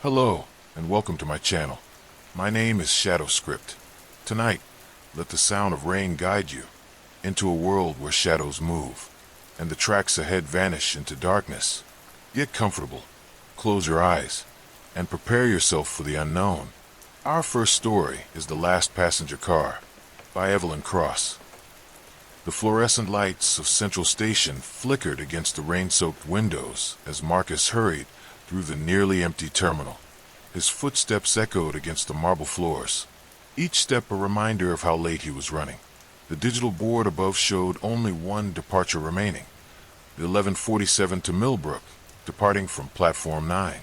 Hello, and welcome to my channel. My name is TheShadowScript. Tonight, let the sound of rain guide you into a world where shadows move, and the tracks ahead vanish into darkness. Get comfortable, close your eyes, and prepare yourself for the unknown. Our first story is The Last Passenger Car by Evelyn Cross. The fluorescent lights of Central Station flickered against the rain-soaked windows as Marcus hurried through the nearly empty terminal. His footsteps echoed against the marble floors, each step a reminder of how late he was running. The digital board above showed only one departure remaining, the 11:47 to Millbrook, departing from Platform 9.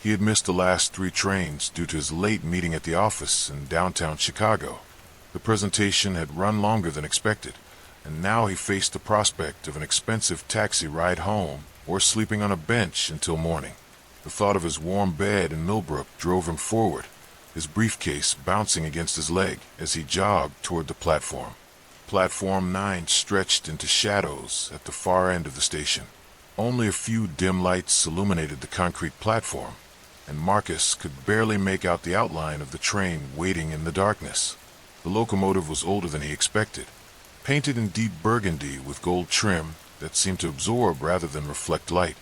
He had missed the last 3 trains due to his late meeting at the office in downtown Chicago. The presentation had run longer than expected, and now he faced the prospect of an expensive taxi ride home or sleeping on a bench until morning. The thought of his warm bed in Millbrook drove him forward, his briefcase bouncing against his leg as he jogged toward the platform. Platform 9 stretched into shadows at the far end of the station. Only a few dim lights illuminated the concrete platform, and Marcus could barely make out the outline of the train waiting in the darkness. The locomotive was older than he expected, painted in deep burgundy with gold trim that seemed to absorb rather than reflect light.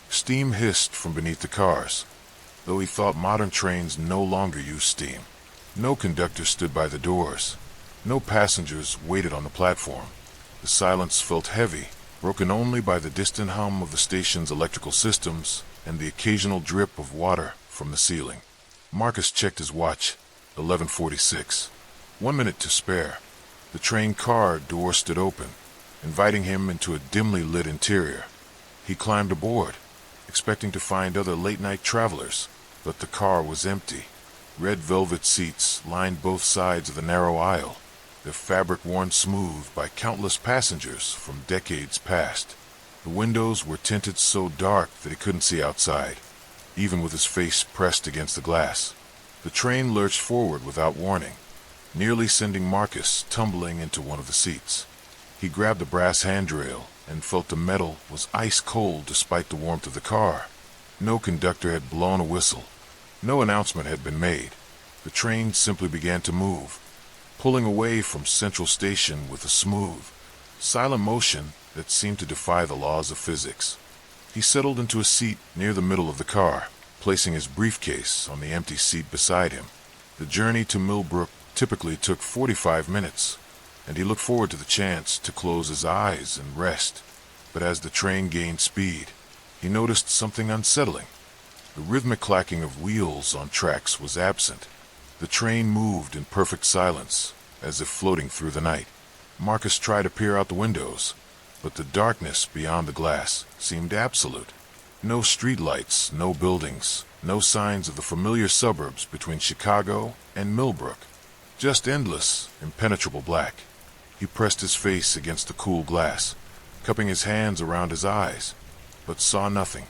Steam hissed from beneath the cars, though he thought modern trains no longer use steam. No conductor stood by the doors. No passengers waited on the platform. The silence felt heavy, broken only by the distant hum of the station's electrical systems and the occasional drip of water from the ceiling. Marcus checked his watch. 11:46. 1 minute to spare. The train car door stood open, inviting him into a dimly lit interior. He climbed aboard, expecting to find other late-night travelers, but the car was empty. Red velvet seats lined both sides of the narrow aisle, their fabric worn smooth by countless passengers from decades past. The windows were tinted so dark that he couldn't see outside, even with his face pressed against the glass. The train lurched forward without warning, nearly sending Marcus tumbling into one of the seats. He grabbed the brass handrail and felt the metal was ice cold despite the warmth of the car. No conductor had blown a whistle. No announcement had been made. The train simply began to move, pulling away from Central Station with a smooth, silent motion that seemed to defy the laws of physics. He settled into a seat near the middle of the car, placing his briefcase on the empty seat beside him. The journey to Millbrook typically took 45 minutes, and he looked forward to the chance to close his eyes and rest. But as the train gained speed, he noticed something unsettling. The rhythmic clacking of wheels on tracks was absent. The train moved in perfect silence, as if floating through the night. Marcus tried to peer out the windows, but the darkness beyond the glass seemed absolute. No streetlights, no buildings, no signs of the familiar suburbs between Chicago and Millbrook. Just endless, impenetrable black. He pressed his face against the cool glass, cupping his hands around his eyes, but saw nothing.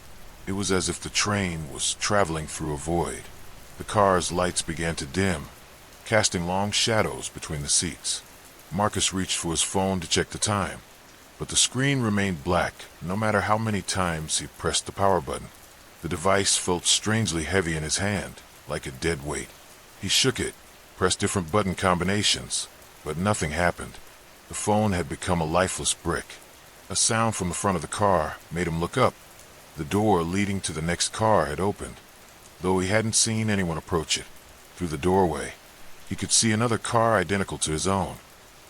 It was as if the train was traveling through a void. The car's lights began to dim, casting long shadows between the seats. Marcus reached for his phone to check the time, but the screen remained black no matter how many times he pressed the power button. The device felt strangely heavy in his hand, like a dead weight. He shook it, pressed different button combinations, but nothing happened. The phone had become a lifeless brick. A sound from the front of the car made him look up. The door leading to the next car had opened, though he hadn't seen anyone approach it. Through the doorway, he could see another car identical to his own.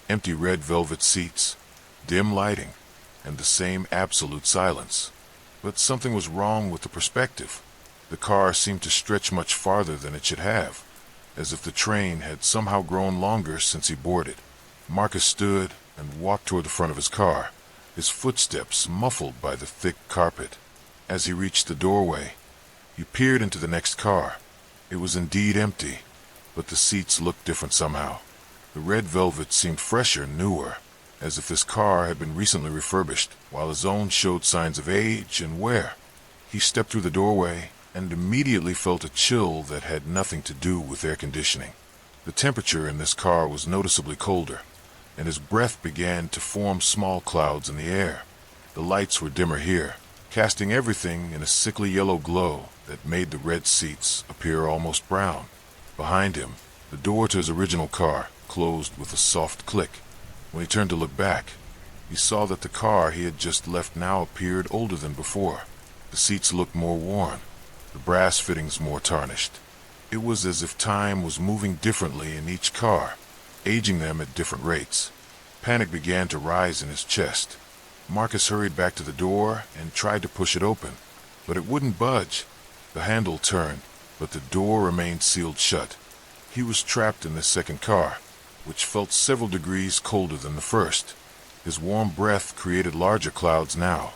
Empty red velvet seats, dim lighting, and the same absolute silence. But something was wrong with the perspective. The car seemed to stretch much farther than it should have, as if the train had somehow grown longer since he boarded. Marcus stood and walked toward the front of his car, his footsteps muffled by the thick carpet. As he reached the doorway, he peered into the next car. It was indeed empty, but the seats looked different somehow. The red velvet seemed fresher, newer, as if this car had been recently refurbished, while his own showed signs of age and wear. He stepped through the doorway and immediately felt a chill that had nothing to do with air conditioning. The temperature in this car was noticeably colder, and his breath began to form small clouds in the air. The lights were dimmer here, casting everything in a sickly yellow glow that made the red seats appear almost brown. Behind him, the door to his original car closed with a soft click. When he turned to look back, he saw that the car he had just left now appeared older than before. The seats looked more worn, the brass fittings more tarnished. It was as if time was moving differently in each car, aging them at different rates. Panic began to rise in his chest. Marcus hurried back to the door and tried to push it open, but it wouldn't budge. The handle turned, but the door remained sealed shut. He was trapped in the second car, which felt several degrees colder than the first. His warm breath created larger clouds now,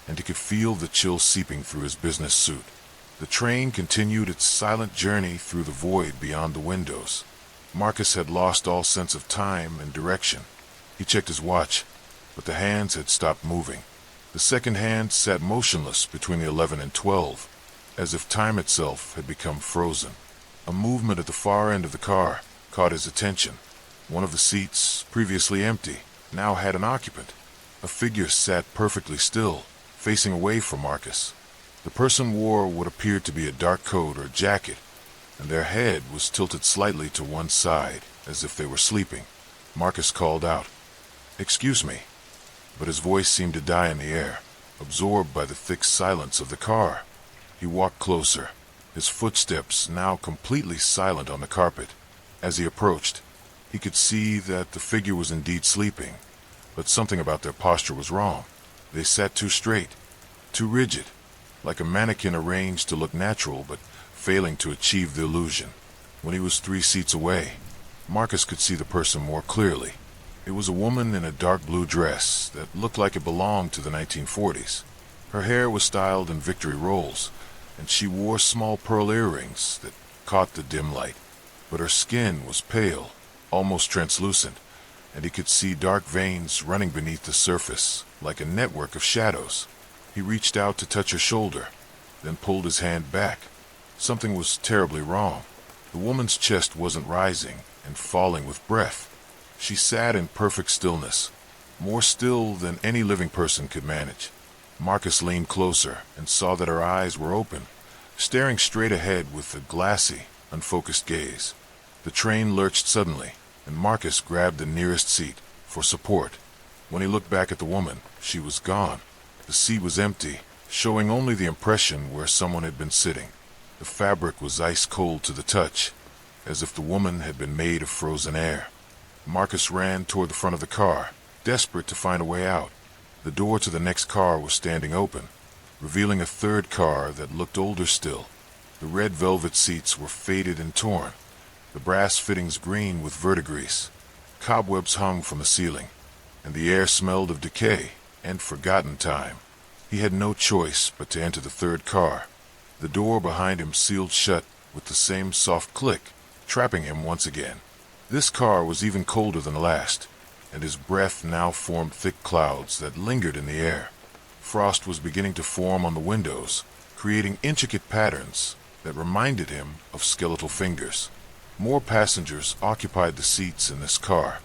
and he could feel the chill seeping through his business suit. The train continued its silent journey through the void beyond the windows. Marcus had lost all sense of time and direction. He checked his watch, but the hands had stopped moving. The second hand sat motionless between the 11 and 12, as if time itself had become frozen. A movement at the far end of the car caught his attention. One of the seats, previously empty, now had an occupant. A figure sat perfectly still, facing away from Marcus. The person wore what appeared to be a dark coat or jacket, and their head was tilted slightly to one side, as if they were sleeping. Marcus called out, "Excuse me," but his voice seemed to die in the air, absorbed by the thick silence of the car. He walked closer, his footsteps now completely silent on the carpet. As he approached, he could see that the figure was indeed sleeping, but something about their posture was wrong. They sat too straight, too rigid, like a mannequin arranged to look natural but failing to achieve the illusion. When he was 3 seats away, Marcus could see the person more clearly. It was a woman in a dark blue dress that looked like it belonged to the 1940s. Her hair was styled in victory rolls, and she wore small pearl earrings that caught the dim light. But her skin was pale, almost translucent, and he could see dark veins running beneath the surface, like a network of shadows. He reached out to touch her shoulder, then pulled his hand back. Something was terribly wrong. The woman's chest wasn't rising and falling with breath. She sat in perfect stillness, more still than any living person could manage. Marcus leaned closer and saw that her eyes were open, staring straight ahead with a glassy, unfocused gaze. The train lurched suddenly, and Marcus grabbed the nearest seat for support. When he looked back at the woman, she was gone. The seat was empty, showing only the impression where someone had been sitting. The fabric was ice cold to the touch, as if the woman had been made of frozen air. Marcus ran toward the front of the car, desperate to find a way out. The door to the next car was standing open, revealing a third car that looked older still. The red velvet seats were faded and torn, the brass fittings green with verdigris. Cobwebs hung from the ceiling, and the air smelled of decay and forgotten time. He had no choice but to enter the third car. The door behind him sealed shut with the same soft click, trapping him once again. This car was even colder than the last, and his breath now formed thick clouds that lingered in the air. Frost was beginning to form on the windows, creating intricate patterns that reminded him of skeletal fingers. More passengers occupied the seats in this car.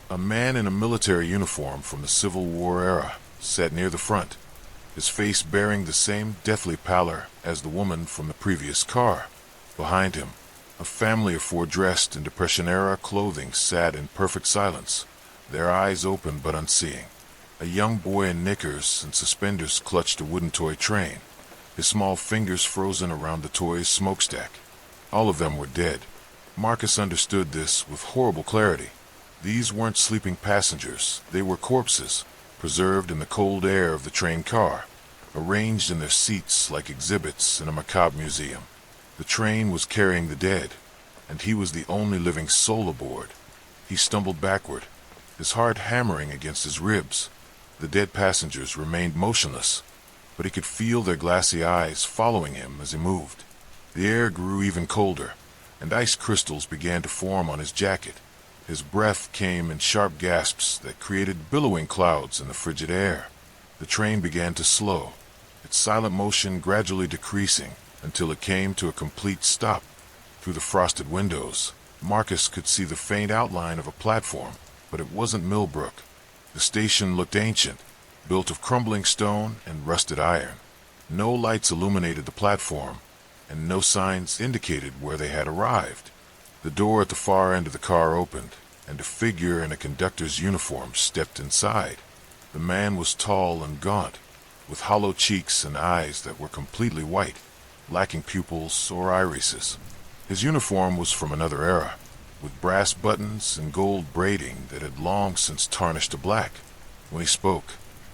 A man in a military uniform from the Civil War era sat near the front, his face bearing the same deathly pallor as the woman from the previous car. Behind him, a family of 4 dressed in Depression-era clothing sat in perfect silence, their eyes open but unseeing. A young boy in knickers and suspenders clutched a wooden toy train, his small fingers frozen around the toy's smokestack. All of them were dead. Marcus understood this with horrible clarity. These weren't sleeping passengers, they were corpses, preserved in the cold air of the train car, arranged in their seats like exhibits in a macabre museum. The train was carrying the dead, and he was the only living soul aboard. He stumbled backward, his heart hammering against his ribs. The dead passengers remained motionless, but he could feel their glassy eyes following him as he moved. The air grew even colder, and ice crystals began to form on his jacket. His breath came in sharp gasps that created billowing clouds in the frigid air. The train began to slow, its silent motion gradually decreasing until it came to a complete stop. Through the frosted windows, Marcus could see the faint outline of a platform, but it wasn't Millbrook. The station looked ancient, built of crumbling stone and rusted iron. No lights illuminated the platform, and no signs indicated where they had arrived. The door at the far end of the car opened, and a figure in a conductor's uniform stepped inside. The man was tall and gaunt, with hollow cheeks and eyes that were completely white, lacking pupils or irises. His uniform was from another era, with brass buttons and gold braiding that had long since tarnished to black. When he spoke,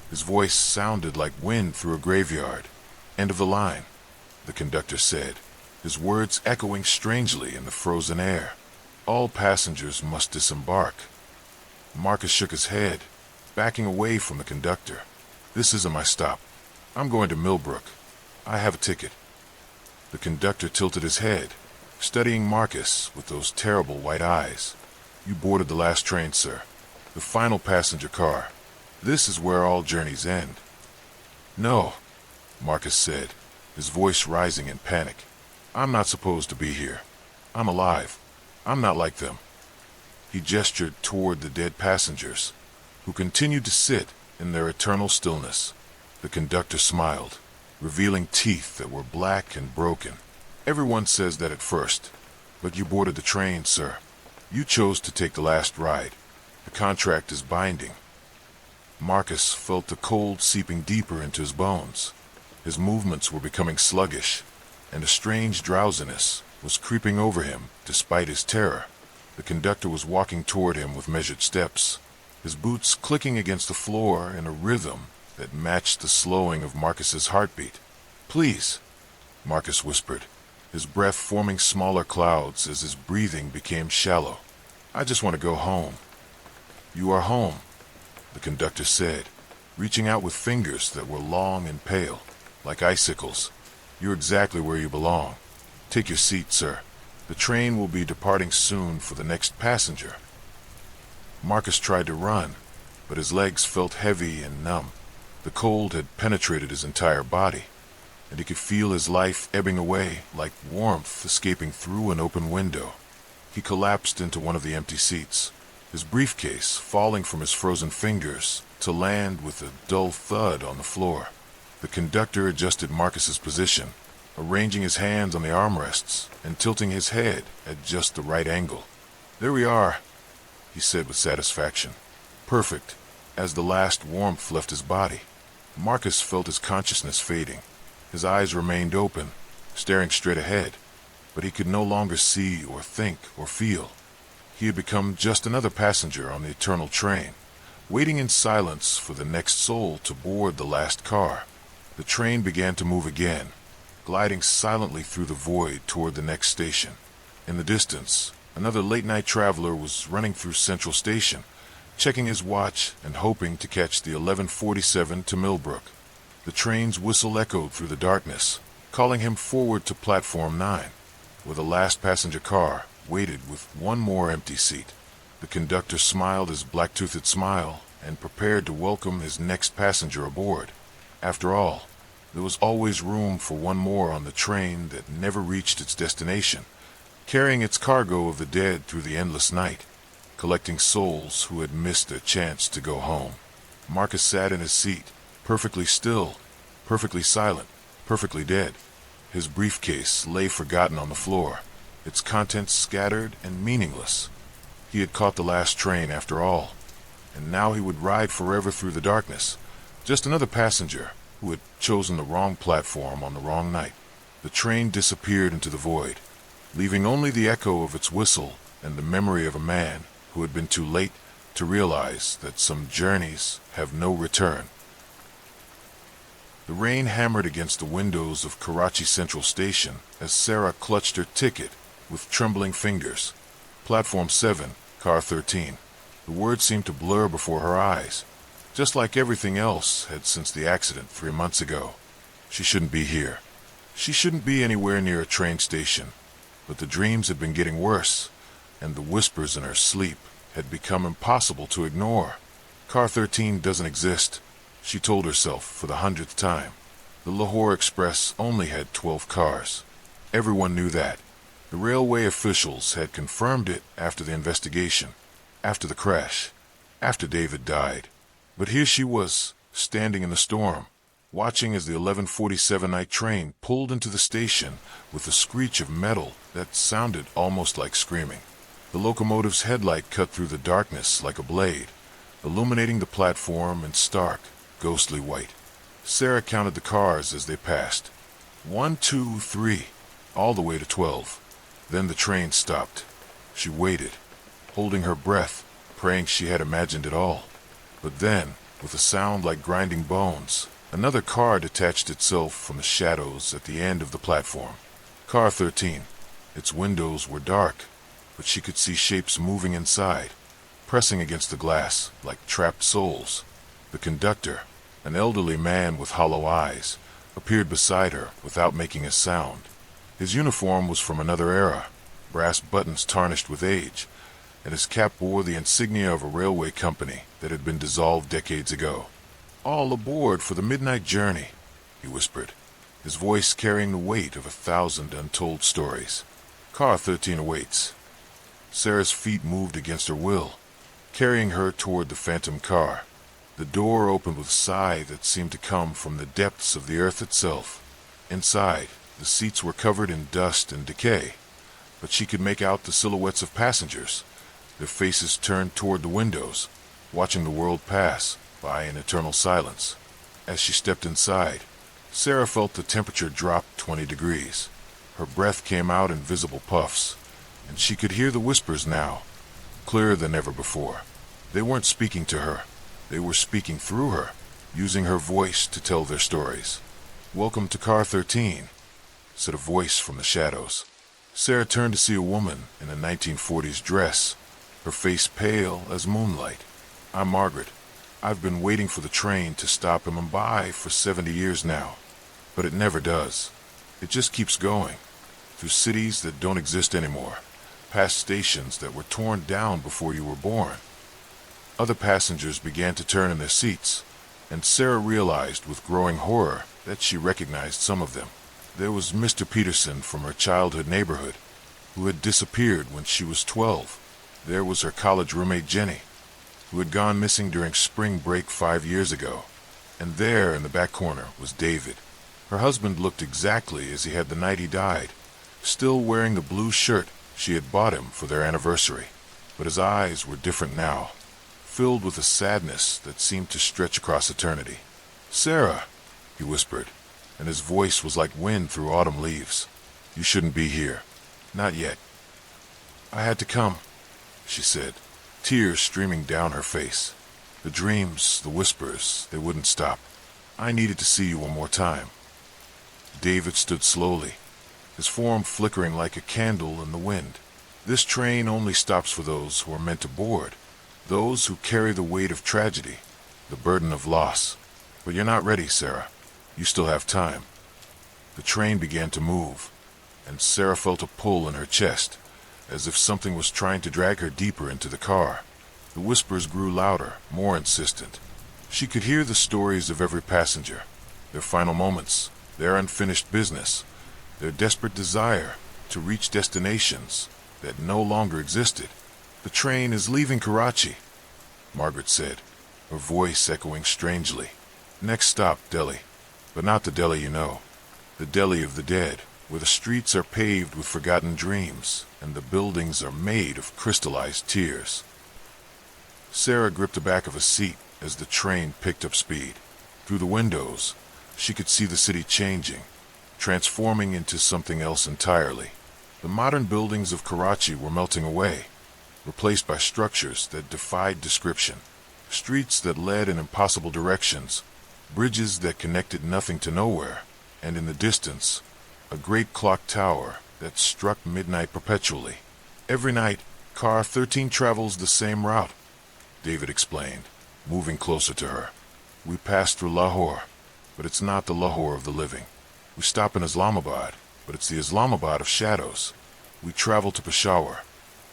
his voice sounded like wind through a graveyard. "End of the line," the conductor said, his words echoing strangely in the frozen air. "All passengers must disembark." Marcus shook his head, backing away from the conductor. "This isn't my stop. I'm going to Millbrook. I have a ticket." The conductor tilted his head, studying Marcus with those terrible white eyes. "You boarded the last train, sir. The final passenger car. This is where all journeys end." "No," Marcus said, his voice rising in panic. "I'm not supposed to be here. I'm alive. I'm not like them." He gestured toward the dead passengers, who continued to sit in their eternal stillness. The conductor smiled, revealing teeth that were black and broken. "Everyone says that at first, but you boarded the train, sir. You chose to take the last ride. The contract is binding." Marcus felt the cold seeping deeper into his bones. His movements were becoming sluggish, and a strange drowsiness was creeping over him despite his terror. The conductor was walking toward him with measured steps, his boots clicking against the floor in a rhythm that matched the slowing of Marcus's heartbeat. "Please," Marcus whispered, his breath forming smaller clouds as his breathing became shallow. "I just want to go home." "You are home," the conductor said, reaching out with fingers that were long and pale, like icicles. "You're exactly where you belong. Take your seat, sir. The train will be departing soon for the next passenger." Marcus tried to run, but his legs felt heavy and numb. The cold had penetrated his entire body, and he could feel his life ebbing away like warmth escaping through an open window. He collapsed into one of the empty seats, his briefcase falling from his frozen fingers to land with a dull thud on the floor. The conductor adjusted Marcus's position, arranging his hands on the armrests and tilting his head at just the right angle. "There we are," he said with satisfaction. "Perfect." As the last warmth left his body, Marcus felt his consciousness fading. His eyes remained open, staring straight ahead, but he could no longer see or think or feel. He had become just another passenger on the eternal train, waiting in silence for the next soul to board the last car. The train began to move again, gliding silently through the void toward the next station. In the distance, another late-night traveler was running through Central Station, checking his watch and hoping to catch the 11:47 to Millbrook. The train's whistle echoed through the darkness, calling him forward to Platform 9, where the last passenger car waited with one more empty seat. The conductor smiled his black-toothed smile and prepared to welcome his next passenger aboard. After all, there was always room for one more on the train that never reached its destination, carrying its cargo of the dead through the endless night, collecting souls who had missed their chance to go home. Marcus sat in his seat, perfectly still, perfectly silent, perfectly dead. His briefcase lay forgotten on the floor, its contents scattered and meaningless. He had caught the last train after all, and now he would ride forever through the darkness, just another passenger who had chosen the wrong platform on the wrong night. The train disappeared into the void, leaving only the echo of its whistle and the memory of a man who had been too late to realize that some journeys have no return. The rain hammered against the windows of Karachi Central Station as Sarah clutched her ticket with trembling fingers. Platform 7, car 13. The words seemed to blur before her eyes, just like everything else had since the accident 3 months ago. She shouldn't be here. She shouldn't be anywhere near a train station. But the dreams had been getting worse, and the whispers in her sleep had become impossible to ignore. Car 13 doesn't exist, she told herself for the 100th time. The Lahore Express only had 12 cars. Everyone knew that. The railway officials had confirmed it after the investigation, after the crash, after David died. But here she was, standing in the storm, watching as the 11:47 night train pulled into the station with a screech of metal that sounded almost like screaming. The locomotive's headlight cut through the darkness like a blade, illuminating the platform in stark, ghostly white. Sarah counted the cars as they passed. 1, 2, 3, all the way to 12. Then the train stopped. She waited, holding her breath, praying she had imagined it all. But then, with a sound like grinding bones, another car detached itself from the shadows at the end of the platform. Car 13. Its windows were dark, but she could see shapes moving inside, pressing against the glass like trapped souls. The conductor, an elderly man with hollow eyes, appeared beside her without making a sound. His uniform was from another era, brass buttons tarnished with age, and his cap bore the insignia of a railway company that had been dissolved decades ago. "All aboard for the midnight journey," he whispered, his voice carrying the weight of 1,000 untold stories. Car 13 awaits. Sarah's feet moved against her will, carrying her toward the phantom car. The door opened with a sigh that seemed to come from the depths of the earth itself. Inside, the seats were covered in dust and decay, but she could make out the silhouettes of passengers, their faces turned toward the windows, watching the world pass by in eternal silence. As she stepped inside, Sarah felt the temperature drop 20 degrees. Her breath came out in visible puffs, and she could hear the whispers now, clearer than ever before. They weren't speaking to her. They were speaking through her, using her voice to tell their stories. "Welcome to Car 13, said a voice from the shadows. Sarah turned to see a woman in a 1940s dress, her face pale as moonlight. "I'm Margaret. I've been waiting for the train to stop in Mumbai for 70 years now. But it never does. It just keeps going, through cities that don't exist anymore, past stations that were torn down before you were born." Other passengers began to turn in their seats, and Sarah realized with growing horror that she recognized some of them. There was Mr. Peterson from her childhood neighborhood, who had disappeared when she was 12. There was her college roommate Jenny, who had gone missing during spring break 5 years ago. And there in the back corner was David. Her husband looked exactly as he had the night he died, still wearing the blue shirt she had bought him for their anniversary. But his eyes were different now, filled with a sadness that seemed to stretch across eternity. "Sarah," he whispered, and his voice was like wind through autumn leaves. "You shouldn't be here. Not yet." "I had to come," she said, tears streaming down her face. The dreams, the whispers, they wouldn't stop. "I needed to see you one more time." David stood slowly, his form flickering like a candle in the wind. "This train only stops for those who are meant to board, those who carry the weight of tragedy, the burden of loss. But you're not ready, Sarah. You still have time." The train began to move, and Sarah felt a pull in her chest, as if something was trying to drag her deeper into the car. The whispers grew louder, more insistent. She could hear the stories of every passenger, their final moments, their unfinished business, their desperate desire to reach destinations that no longer existed. "The train is leaving Karachi," Margaret said, her voice echoing strangely. "Next stop, Delhi. But not the Delhi you know. The Delhi of the dead, where the streets are paved with forgotten dreams, and the buildings are made of crystallized tears." Sarah gripped the back of a seat as the train picked up speed. Through the windows, she could see the city changing, transforming into something else entirely. The modern buildings of Karachi were melting away, replaced by structures that defied description. Streets that led in impossible directions, bridges that connected nothing to nowhere, and in the distance, a great clock tower that struck midnight perpetually. "Every night, Car 13 travels the same route," David explained, moving closer to her. "We pass through Lahore, but it's not the Lahore of the living. We stop in Islamabad, but it's the Islamabad of shadows. We travel to Peshawar,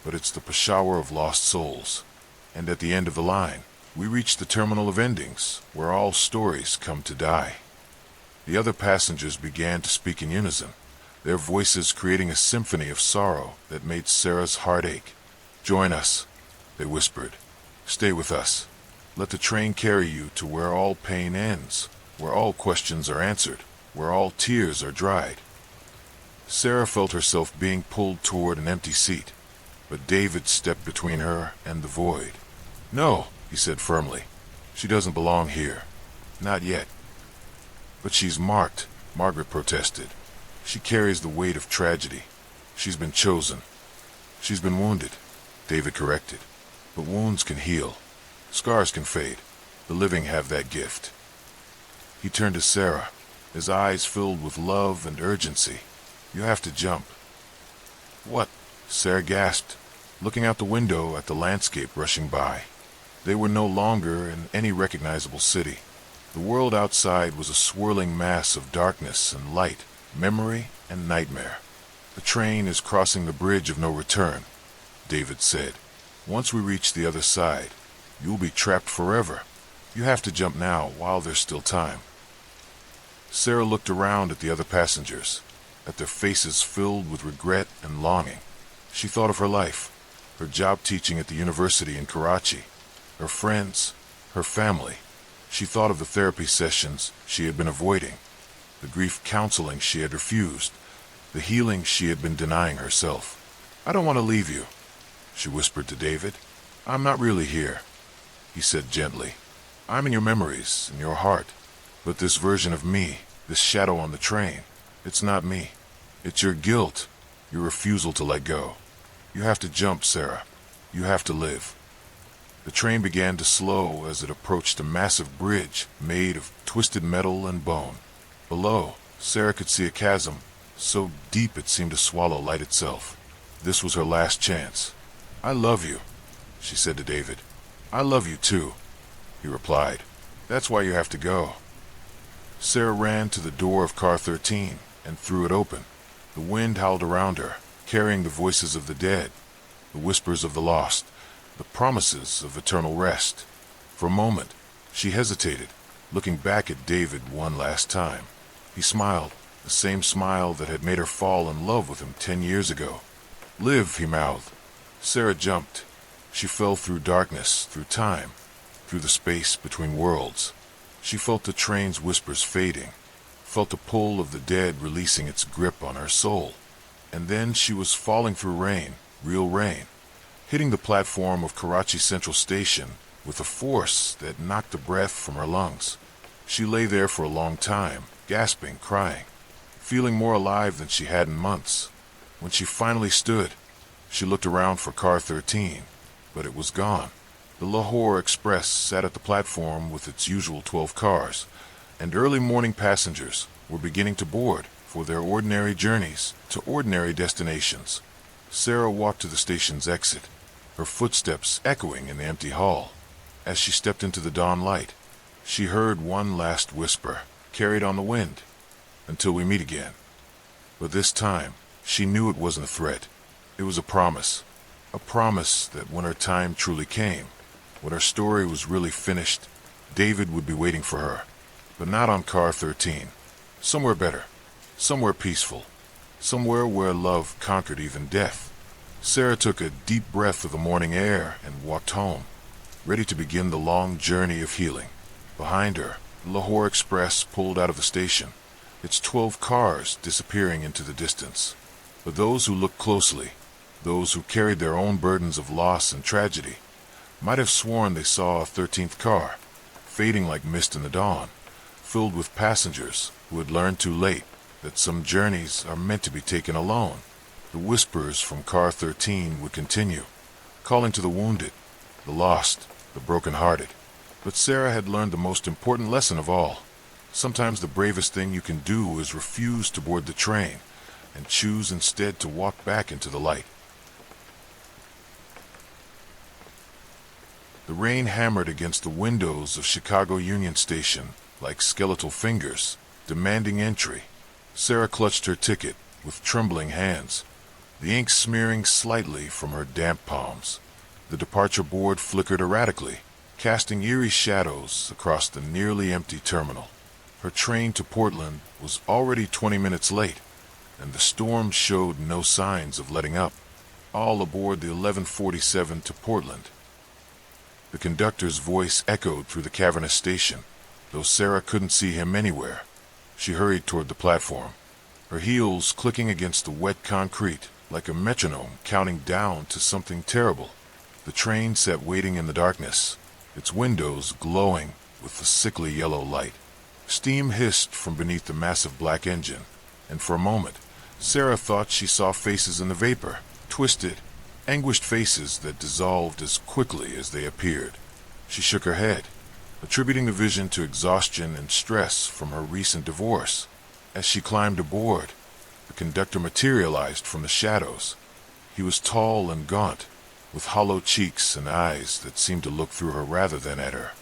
but it's the Peshawar of lost souls. And at the end of the line, we reach the terminal of endings, where all stories come to die." The other passengers began to speak in unison, their voices creating a symphony of sorrow that made Sarah's heart ache. "Join us," they whispered. "Stay with us. Let the train carry you to where all pain ends, where all questions are answered, where all tears are dried. Sarah felt herself being pulled toward an empty seat, but David stepped between her and the void. "No," he said firmly. "She doesn't belong here. Not yet." "But she's marked," Margaret protested. "She carries the weight of tragedy. She's been chosen." "She's been wounded," David corrected. "But wounds can heal. Scars can fade. The living have that gift." He turned to Sarah, his eyes filled with love and urgency. "You have to jump." "What?" Sarah gasped, looking out the window at the landscape rushing by. They were no longer in any recognizable city. The world outside was a swirling mass of darkness and light, memory and nightmare. "The train is crossing the bridge of no return," David said. "Once we reach the other side, you'll be trapped forever. You have to jump now while there's still time." Sarah looked around at the other passengers, at their faces filled with regret and longing. She thought of her life, her job teaching at the university in Karachi, her friends, her family. She thought of the therapy sessions she had been avoiding, the grief counseling she had refused, the healing she had been denying herself. "I don't want to leave you," she whispered to David. "I'm not really here," he said gently. "I'm in your memories, in your heart. But this version of me, this shadow on the train, it's not me. It's your guilt, your refusal to let go. You have to jump, Sarah. You have to live." The train began to slow as it approached a massive bridge made of twisted metal and bone. Below, Sarah could see a chasm, so deep it seemed to swallow light itself. This was her last chance. "I love you," she said to David. "I love you too," he replied. "That's why you have to go." Sarah ran to the door of car 13 and threw it open. The wind howled around her, carrying the voices of the dead, the whispers of the lost, the promises of eternal rest. For a moment, she hesitated, looking back at David one last time. He smiled, the same smile that had made her fall in love with him 10 years ago. "Live," he mouthed. Sarah jumped. She fell through darkness, through time, through the space between worlds. She felt the train's whispers fading, felt the pull of the dead releasing its grip on her soul. And then she was falling through rain, real rain, hitting the platform of Karachi Central Station with a force that knocked the breath from her lungs. She lay there for a long time, gasping, crying, feeling more alive than she had in months. When she finally stood, she looked around for car 13, but it was gone. The Lahore Express sat at the platform with its usual 12 cars, and early morning passengers were beginning to board for their ordinary journeys to ordinary destinations. Sarah walked to the station's exit, her footsteps echoing in the empty hall. As she stepped into the dawn light, she heard one last whisper, carried on the wind, "Until we meet again." But this time, she knew it wasn't a threat. It was a promise that when her time truly came, when her story was really finished, David would be waiting for her. But not on car 13. Somewhere better, somewhere peaceful, somewhere where love conquered even death. Sarah took a deep breath of the morning air and walked home, ready to begin the long journey of healing. Behind her, the Lahore Express pulled out of the station, its 12 cars disappearing into the distance. But those who looked closely, those who carried their own burdens of loss and tragedy, might have sworn they saw a 13th car, fading like mist in the dawn, filled with passengers who had learned too late that some journeys are meant to be taken alone. The whispers from car 13 would continue, calling to the wounded, the lost, the broken-hearted. But Sarah had learned the most important lesson of all. Sometimes the bravest thing you can do is refuse to board the train and choose instead to walk back into the light. The rain hammered against the windows of Chicago Union Station like skeletal fingers, demanding entry. Sarah clutched her ticket with trembling hands, the ink smearing slightly from her damp palms. The departure board flickered erratically, casting eerie shadows across the nearly empty terminal. Her train to Portland was already 20 minutes late, and the storm showed no signs of letting up. All aboard the 1147 to Portland. The conductor's voice echoed through the cavernous station, though Sarah couldn't see him anywhere. She hurried toward the platform, her heels clicking against the wet concrete like a metronome counting down to something terrible. The train sat waiting in the darkness, its windows glowing with the sickly yellow light. Steam hissed from beneath the massive black engine, and for a moment, Sarah thought she saw faces in the vapor, twisted, anguished faces that dissolved as quickly as they appeared. She shook her head, attributing the vision to exhaustion and stress from her recent divorce. As she climbed aboard, the conductor materialized from the shadows. He was tall and gaunt, with hollow cheeks and eyes that seemed to look through her rather than at her.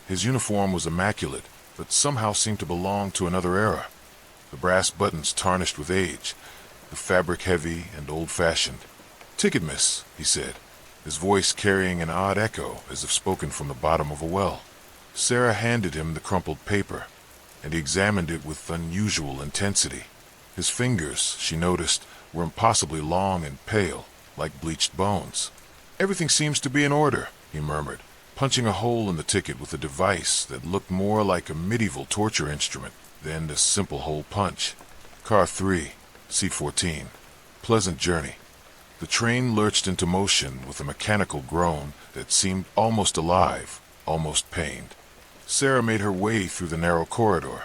His uniform was immaculate, but somehow seemed to belong to another era. The brass buttons tarnished with age, the fabric heavy and old-fashioned. "Ticket, miss," he said, his voice carrying an odd echo as if spoken from the bottom of a well. Sarah handed him the crumpled paper, and he examined it with unusual intensity. His fingers, she noticed, were impossibly long and pale, like bleached bones. "Everything seems to be in order," he murmured, punching a hole in the ticket with a device that looked more like a medieval torture instrument than a simple hole punch. "Car 3, seat 14. Pleasant journey." The train lurched into motion with a mechanical groan that seemed almost alive, almost pained. Sarah made her way through the narrow corridor,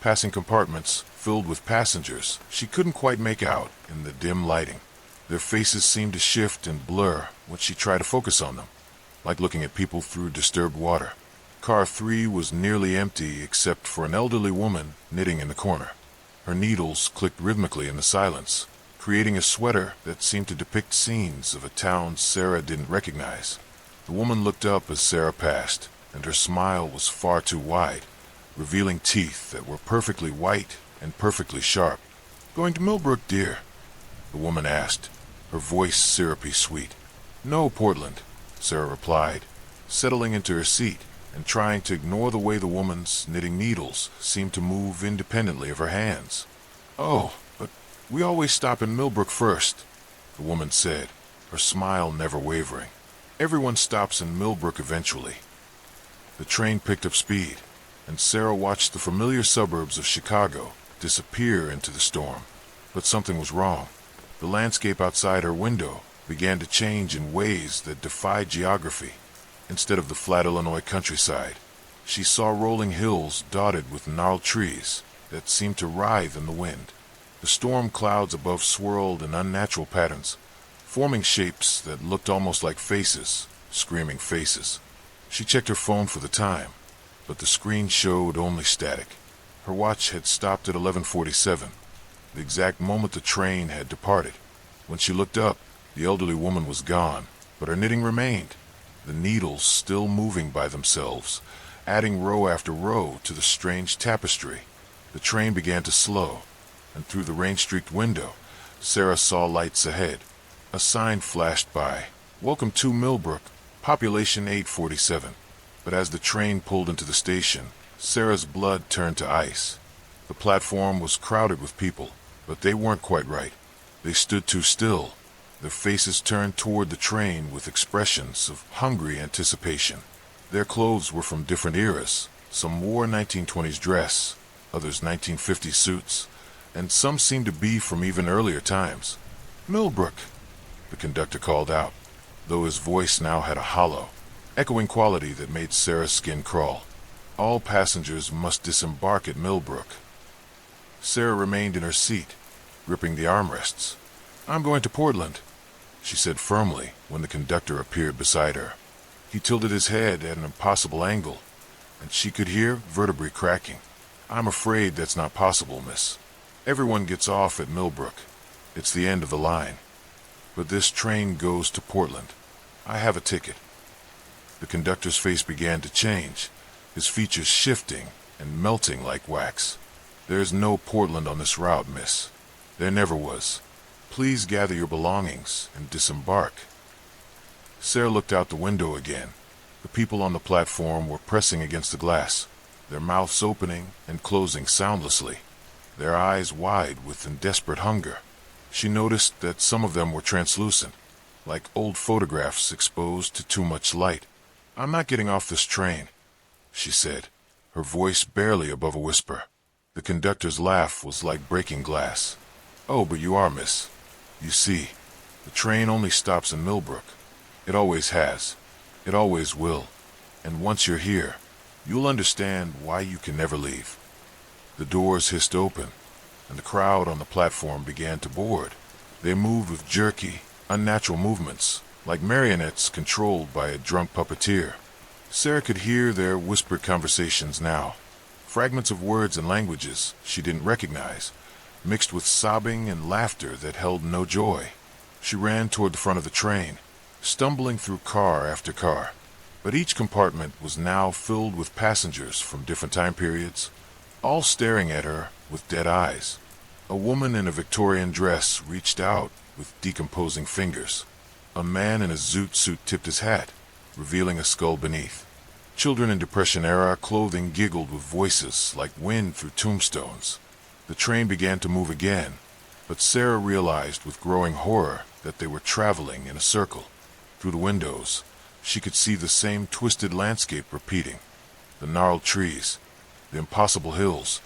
passing compartments filled with passengers she couldn't quite make out in the dim lighting. Their faces seemed to shift and blur when she tried to focus on them, like looking at people through disturbed water. Car 3 was nearly empty except for an elderly woman knitting in the corner. Her needles clicked rhythmically in the silence, creating a sweater that seemed to depict scenes of a town Sarah didn't recognize. The woman looked up as Sarah passed, and her smile was far too wide, revealing teeth that were perfectly white and perfectly sharp. "Going to Millbrook, dear?" the woman asked, her voice syrupy sweet. "No, Portland," Sarah replied, settling into her seat and trying to ignore the way the woman's knitting needles seemed to move independently of her hands. "Oh, but we always stop in Millbrook first," the woman said, her smile never wavering. "Everyone stops in Millbrook eventually." The train picked up speed, and Sarah watched the familiar suburbs of Chicago disappear into the storm. But something was wrong. The landscape outside her window began to change in ways that defied geography. Instead of the flat Illinois countryside, she saw rolling hills dotted with gnarled trees that seemed to writhe in the wind. The storm clouds above swirled in unnatural patterns, forming shapes that looked almost like faces, screaming faces. She checked her phone for the time, but the screen showed only static. Her watch had stopped at 11:47, the exact moment the train had departed. When she looked up, the elderly woman was gone, but her knitting remained, the needles still moving by themselves, adding row after row to the strange tapestry. The train began to slow, and through the rain-streaked window, Sarah saw lights ahead. A sign flashed by, "Welcome to Millbrook, population 847. But as the train pulled into the station, Sarah's blood turned to ice. The platform was crowded with people, but they weren't quite right. They stood too still, their faces turned toward the train with expressions of hungry anticipation. Their clothes were from different eras. Some wore 1920s dress, others 1950s suits, and some seemed to be from even earlier times. "Millbrook," the conductor called out, though his voice now had a hollow, echoing quality that made Sarah's skin crawl. All passengers must disembark at Millbrook. Sarah remained in her seat, gripping the armrests. "I'm going to Portland," she said firmly when the conductor appeared beside her. He tilted his head at an impossible angle, and she could hear vertebrae cracking. "I'm afraid that's not possible, miss. Everyone gets off at Millbrook. It's the end of the line. But this train goes to Portland. I have a ticket." The conductor's face began to change, his features shifting and melting like wax. "There's no Portland on this route, miss. There never was. Please gather your belongings and disembark." Sarah looked out the window again. The people on the platform were pressing against the glass, their mouths opening and closing soundlessly, their eyes wide with desperate hunger. She noticed that some of them were translucent, like old photographs exposed to too much light. "I'm not getting off this train," she said, her voice barely above a whisper. The conductor's laugh was like breaking glass. "Oh, but you are, miss. You see, the train only stops in Millbrook. It always has. It always will. And once you're here, you'll understand why you can never leave." The doors hissed open, and the crowd on the platform began to board. They moved with jerky, unnatural movements, like marionettes controlled by a drunk puppeteer. Sarah could hear their whispered conversations now, fragments of words and languages she didn't recognize, mixed with sobbing and laughter that held no joy. She ran toward the front of the train, stumbling through car after car. But each compartment was now filled with passengers from different time periods, all staring at her with dead eyes. A woman in a Victorian dress reached out with decomposing fingers. A man in a zoot suit tipped his hat, revealing a skull beneath. Children in Depression-era clothing giggled with voices like wind through tombstones. The train began to move again, but Sarah realized with growing horror that they were traveling in a circle. Through the windows, she could see the same twisted landscape repeating. The gnarled trees, the impossible hills,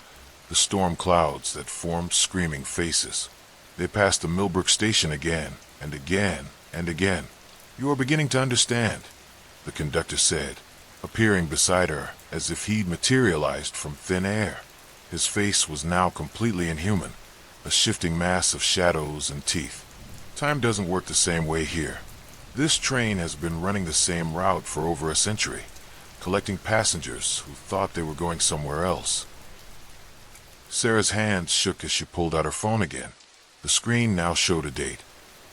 the storm clouds that formed screaming faces. They passed the Millbrook station again and again and again. "You are beginning to understand," the conductor said, appearing beside her as if he'd materialized from thin air. His face was now completely inhuman, a shifting mass of shadows and teeth. "Time doesn't work the same way here. This train has been running the same route for over a century, collecting passengers who thought they were going somewhere else." Sarah's hands shook as she pulled out her phone again. The screen now showed a date,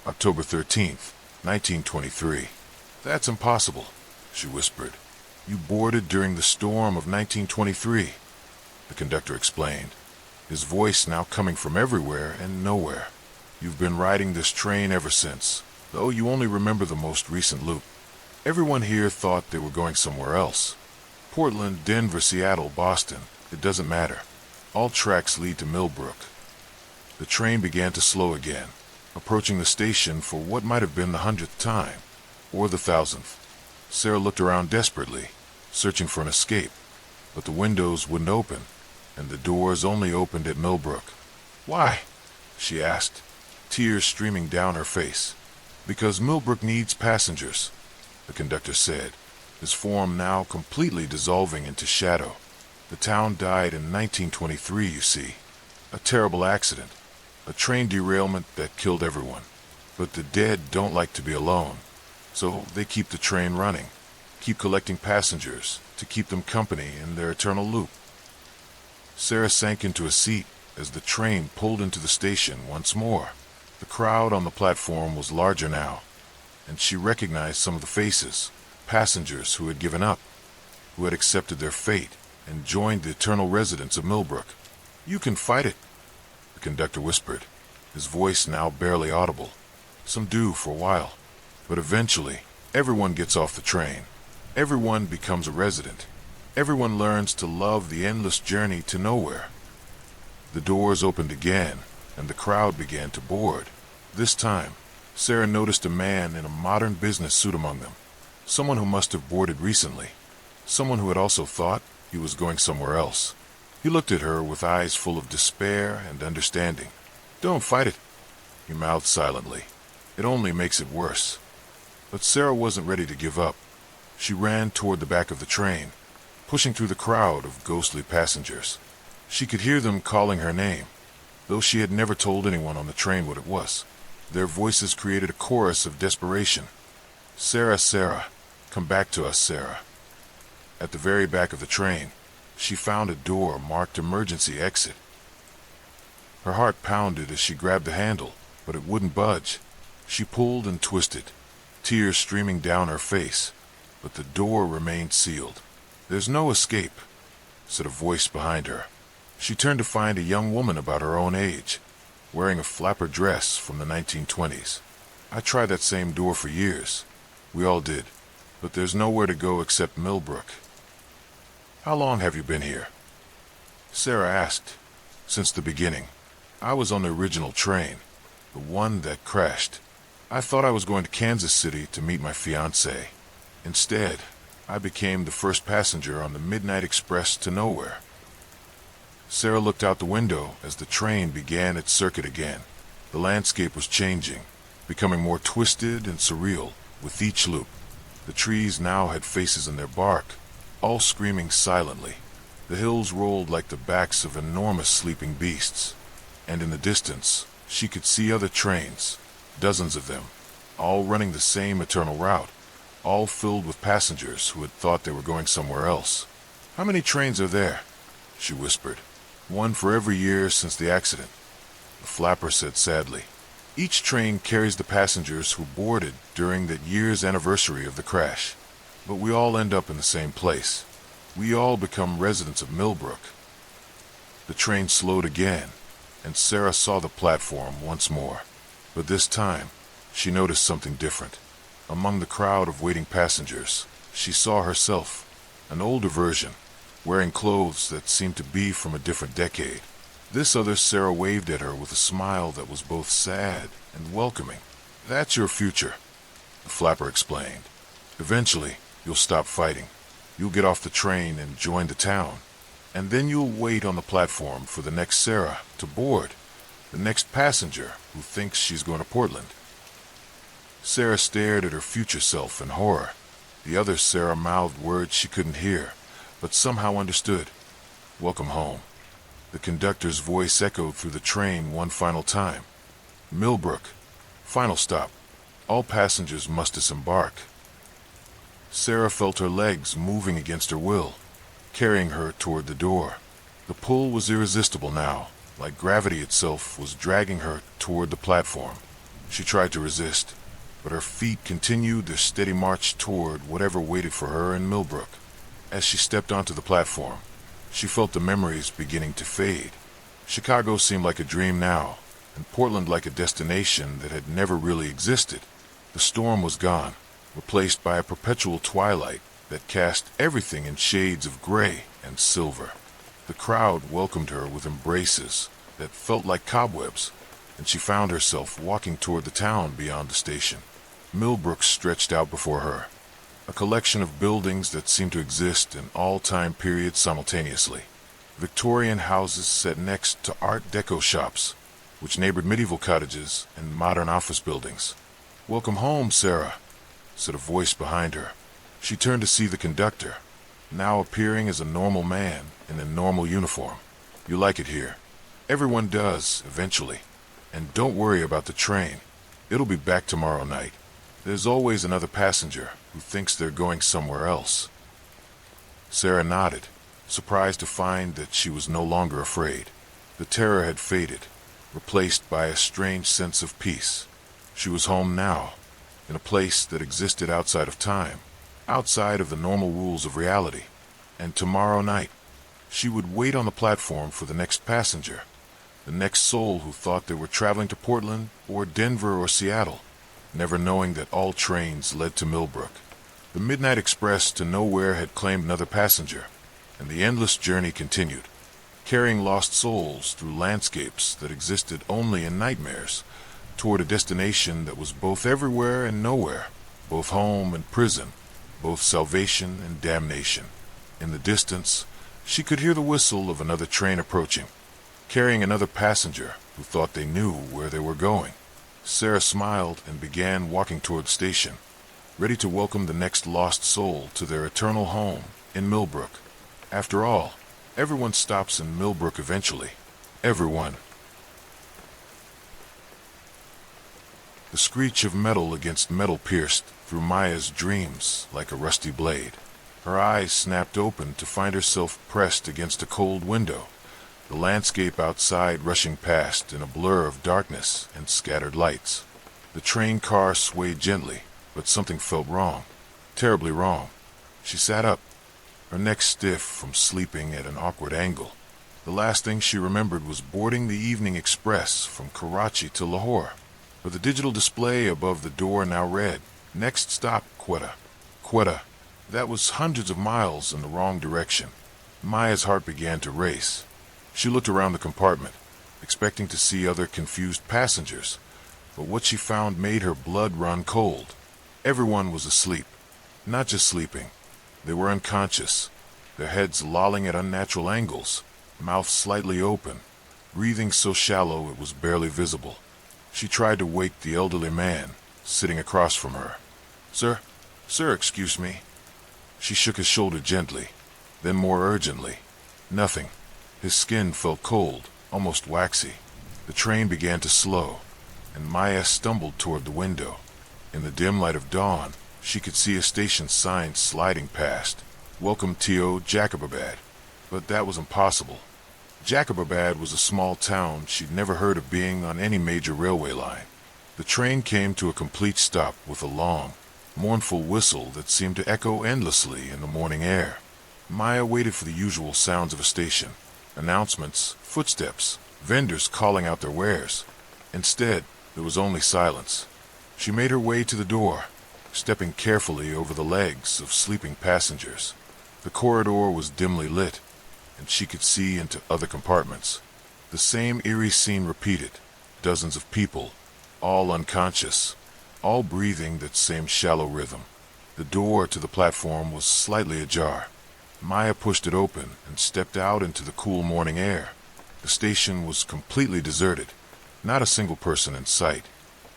October 13th, 1923. "That's impossible," she whispered. "You boarded during the storm of 1923, the conductor explained, his voice now coming from everywhere and nowhere. "You've been riding this train ever since, though you only remember the most recent loop. Everyone here thought they were going somewhere else. Portland, Denver, Seattle, Boston, it doesn't matter. All tracks lead to Millbrook." The train began to slow again, approaching the station for what might have been the 100th time, or the 1000th. Sarah looked around desperately, searching for an escape, but the windows wouldn't open, and the doors only opened at Millbrook. "Why?" she asked, tears streaming down her face. "Because Millbrook needs passengers," the conductor said, his form now completely dissolving into shadow. "The town died in 1923, you see. A terrible accident. A train derailment that killed everyone. But the dead don't like to be alone, so they keep the train running, keep collecting passengers to keep them company in their eternal loop." Sarah sank into a seat as the train pulled into the station once more. The crowd on the platform was larger now, and she recognized some of the faces, passengers who had given up, who had accepted their fate and joined the eternal residents of Millbrook. "You can fight it," the conductor whispered, his voice now barely audible. "Some do for a while, but eventually everyone gets off the train. Everyone becomes a resident. Everyone learns to love the endless journey to nowhere." The doors opened again, and the crowd began to board. This time, Sarah noticed a man in a modern business suit among them, someone who must have boarded recently, someone who had also thought he was going somewhere else. He looked at her with eyes full of despair and understanding. "Don't fight it," he mouthed silently. "It only makes it worse." But Sarah wasn't ready to give up. She ran toward the back of the train, pushing through the crowd of ghostly passengers. She could hear them calling her name, though she had never told anyone on the train what it was. Their voices created a chorus of desperation. "Sarah, Sarah, come back to us, Sarah." At the very back of the train, she found a door marked emergency exit. Her heart pounded as she grabbed the handle, but it wouldn't budge. She pulled and twisted, tears streaming down her face, but the door remained sealed. "There's no escape," said a voice behind her. She turned to find a young woman about her own age, wearing a flapper dress from the 1920s. "I tried that same door for years. We all did. But there's nowhere to go except Millbrook." "How long have you been here?" Sarah asked. "Since the beginning. I was on the original train, the one that crashed. I thought I was going to Kansas City to meet my fiancée. Instead, I became the first passenger on the Midnight Express to nowhere. Sarah looked out the window as the train began its circuit again. The landscape was changing, becoming more twisted and surreal with each loop. The trees now had faces in their bark, all screaming silently. The hills rolled like the backs of enormous sleeping beasts, and in the distance, she could see other trains, dozens of them, all running the same eternal route, all filled with passengers who had thought they were going somewhere else. "How many trains are there?" she whispered. "One for every year since the accident," the flapper said sadly. "Each train carries the passengers who boarded during that year's anniversary of the crash. But we all end up in the same place. We all become residents of Millbrook." The train slowed again, and Sarah saw the platform once more. But this time, she noticed something different. Among the crowd of waiting passengers, she saw herself, an older version, wearing clothes that seemed to be from a different decade. This other Sarah waved at her with a smile that was both sad and welcoming. "That's your future," the flapper explained. "Eventually, you'll stop fighting. You'll get off the train and join the town. And then you'll wait on the platform for the next Sarah to board, the next passenger who thinks she's going to Portland." Sarah stared at her future self in horror. The other Sarah mouthed words she couldn't hear, but somehow understood. "Welcome home." The conductor's voice echoed through the train one final time. "Millbrook. Final stop. All passengers must disembark." Sarah felt her legs moving against her will, carrying her toward the door. The pull was irresistible now, like gravity itself was dragging her toward the platform. She tried to resist, but her feet continued their steady march toward whatever waited for her in Millbrook. As she stepped onto the platform, she felt the memories beginning to fade. Chicago seemed like a dream now, and Portland like a destination that had never really existed. The storm was gone, replaced by a perpetual twilight that cast everything in shades of gray and silver. The crowd welcomed her with embraces that felt like cobwebs, and she found herself walking toward the town beyond the station. Millbrook stretched out before her, a collection of buildings that seemed to exist in all time periods simultaneously. Victorian houses set next to Art Deco shops, which neighbored medieval cottages and modern office buildings. "Welcome home, Sarah," said a voice behind her. She turned to see the conductor, now appearing as a normal man in a normal uniform. "You like it here. Everyone does, eventually. And don't worry about the train. It'll be back tomorrow night. There's always another passenger who thinks they're going somewhere else." Sarah nodded, surprised to find that she was no longer afraid. The terror had faded, replaced by a strange sense of peace. She was home now, in a place that existed outside of time, outside of the normal rules of reality. And tomorrow night, she would wait on the platform for the next passenger, the next soul who thought they were traveling to Portland or Denver or Seattle, never knowing that all trains led to Millbrook. The Midnight Express to nowhere had claimed another passenger, and the endless journey continued, carrying lost souls through landscapes that existed only in nightmares, toward a destination that was both everywhere and nowhere, both home and prison, both salvation and damnation. In the distance, she could hear the whistle of another train approaching, carrying another passenger who thought they knew where they were going. Sarah smiled and began walking toward the station, ready to welcome the next lost soul to their eternal home in Millbrook. After all, everyone stops in Millbrook eventually. Everyone. The screech of metal against metal pierced through Maya's dreams like a rusty blade. Her eyes snapped open to find herself pressed against a cold window, the landscape outside rushing past in a blur of darkness and scattered lights. The train car swayed gently, but something felt wrong, terribly wrong. She sat up, her neck stiff from sleeping at an awkward angle. The last thing she remembered was boarding the evening express from Karachi to Lahore. But the digital display above the door now read, "Next stop, Quetta." Quetta. That was hundreds of miles in the wrong direction. Maya's heart began to race. She looked around the compartment, expecting to see other confused passengers, but what she found made her blood run cold. Everyone was asleep. Not just sleeping. They were unconscious, their heads lolling at unnatural angles, mouths slightly open, breathing so shallow it was barely visible. She tried to wake the elderly man, sitting across from her. Sir, excuse me." She shook his shoulder gently, then more urgently. Nothing. His skin felt cold, almost waxy. The train began to slow, and Maya stumbled toward the window. In the dim light of dawn, she could see a station sign sliding past. "Welcome T.O. Jacobabad." But that was impossible. Jacobabad was a small town she'd never heard of being on any major railway line. The train came to a complete stop with a long, mournful whistle that seemed to echo endlessly in the morning air. Maya waited for the usual sounds of a station. Announcements, footsteps, vendors calling out their wares. Instead, there was only silence. She made her way to the door, stepping carefully over the legs of sleeping passengers. The corridor was dimly lit, and she could see into other compartments. The same eerie scene repeated. Dozens of people, all unconscious, all breathing that same shallow rhythm. The door to the platform was slightly ajar. Maya pushed it open and stepped out into the cool morning air. The station was completely deserted, not a single person in sight.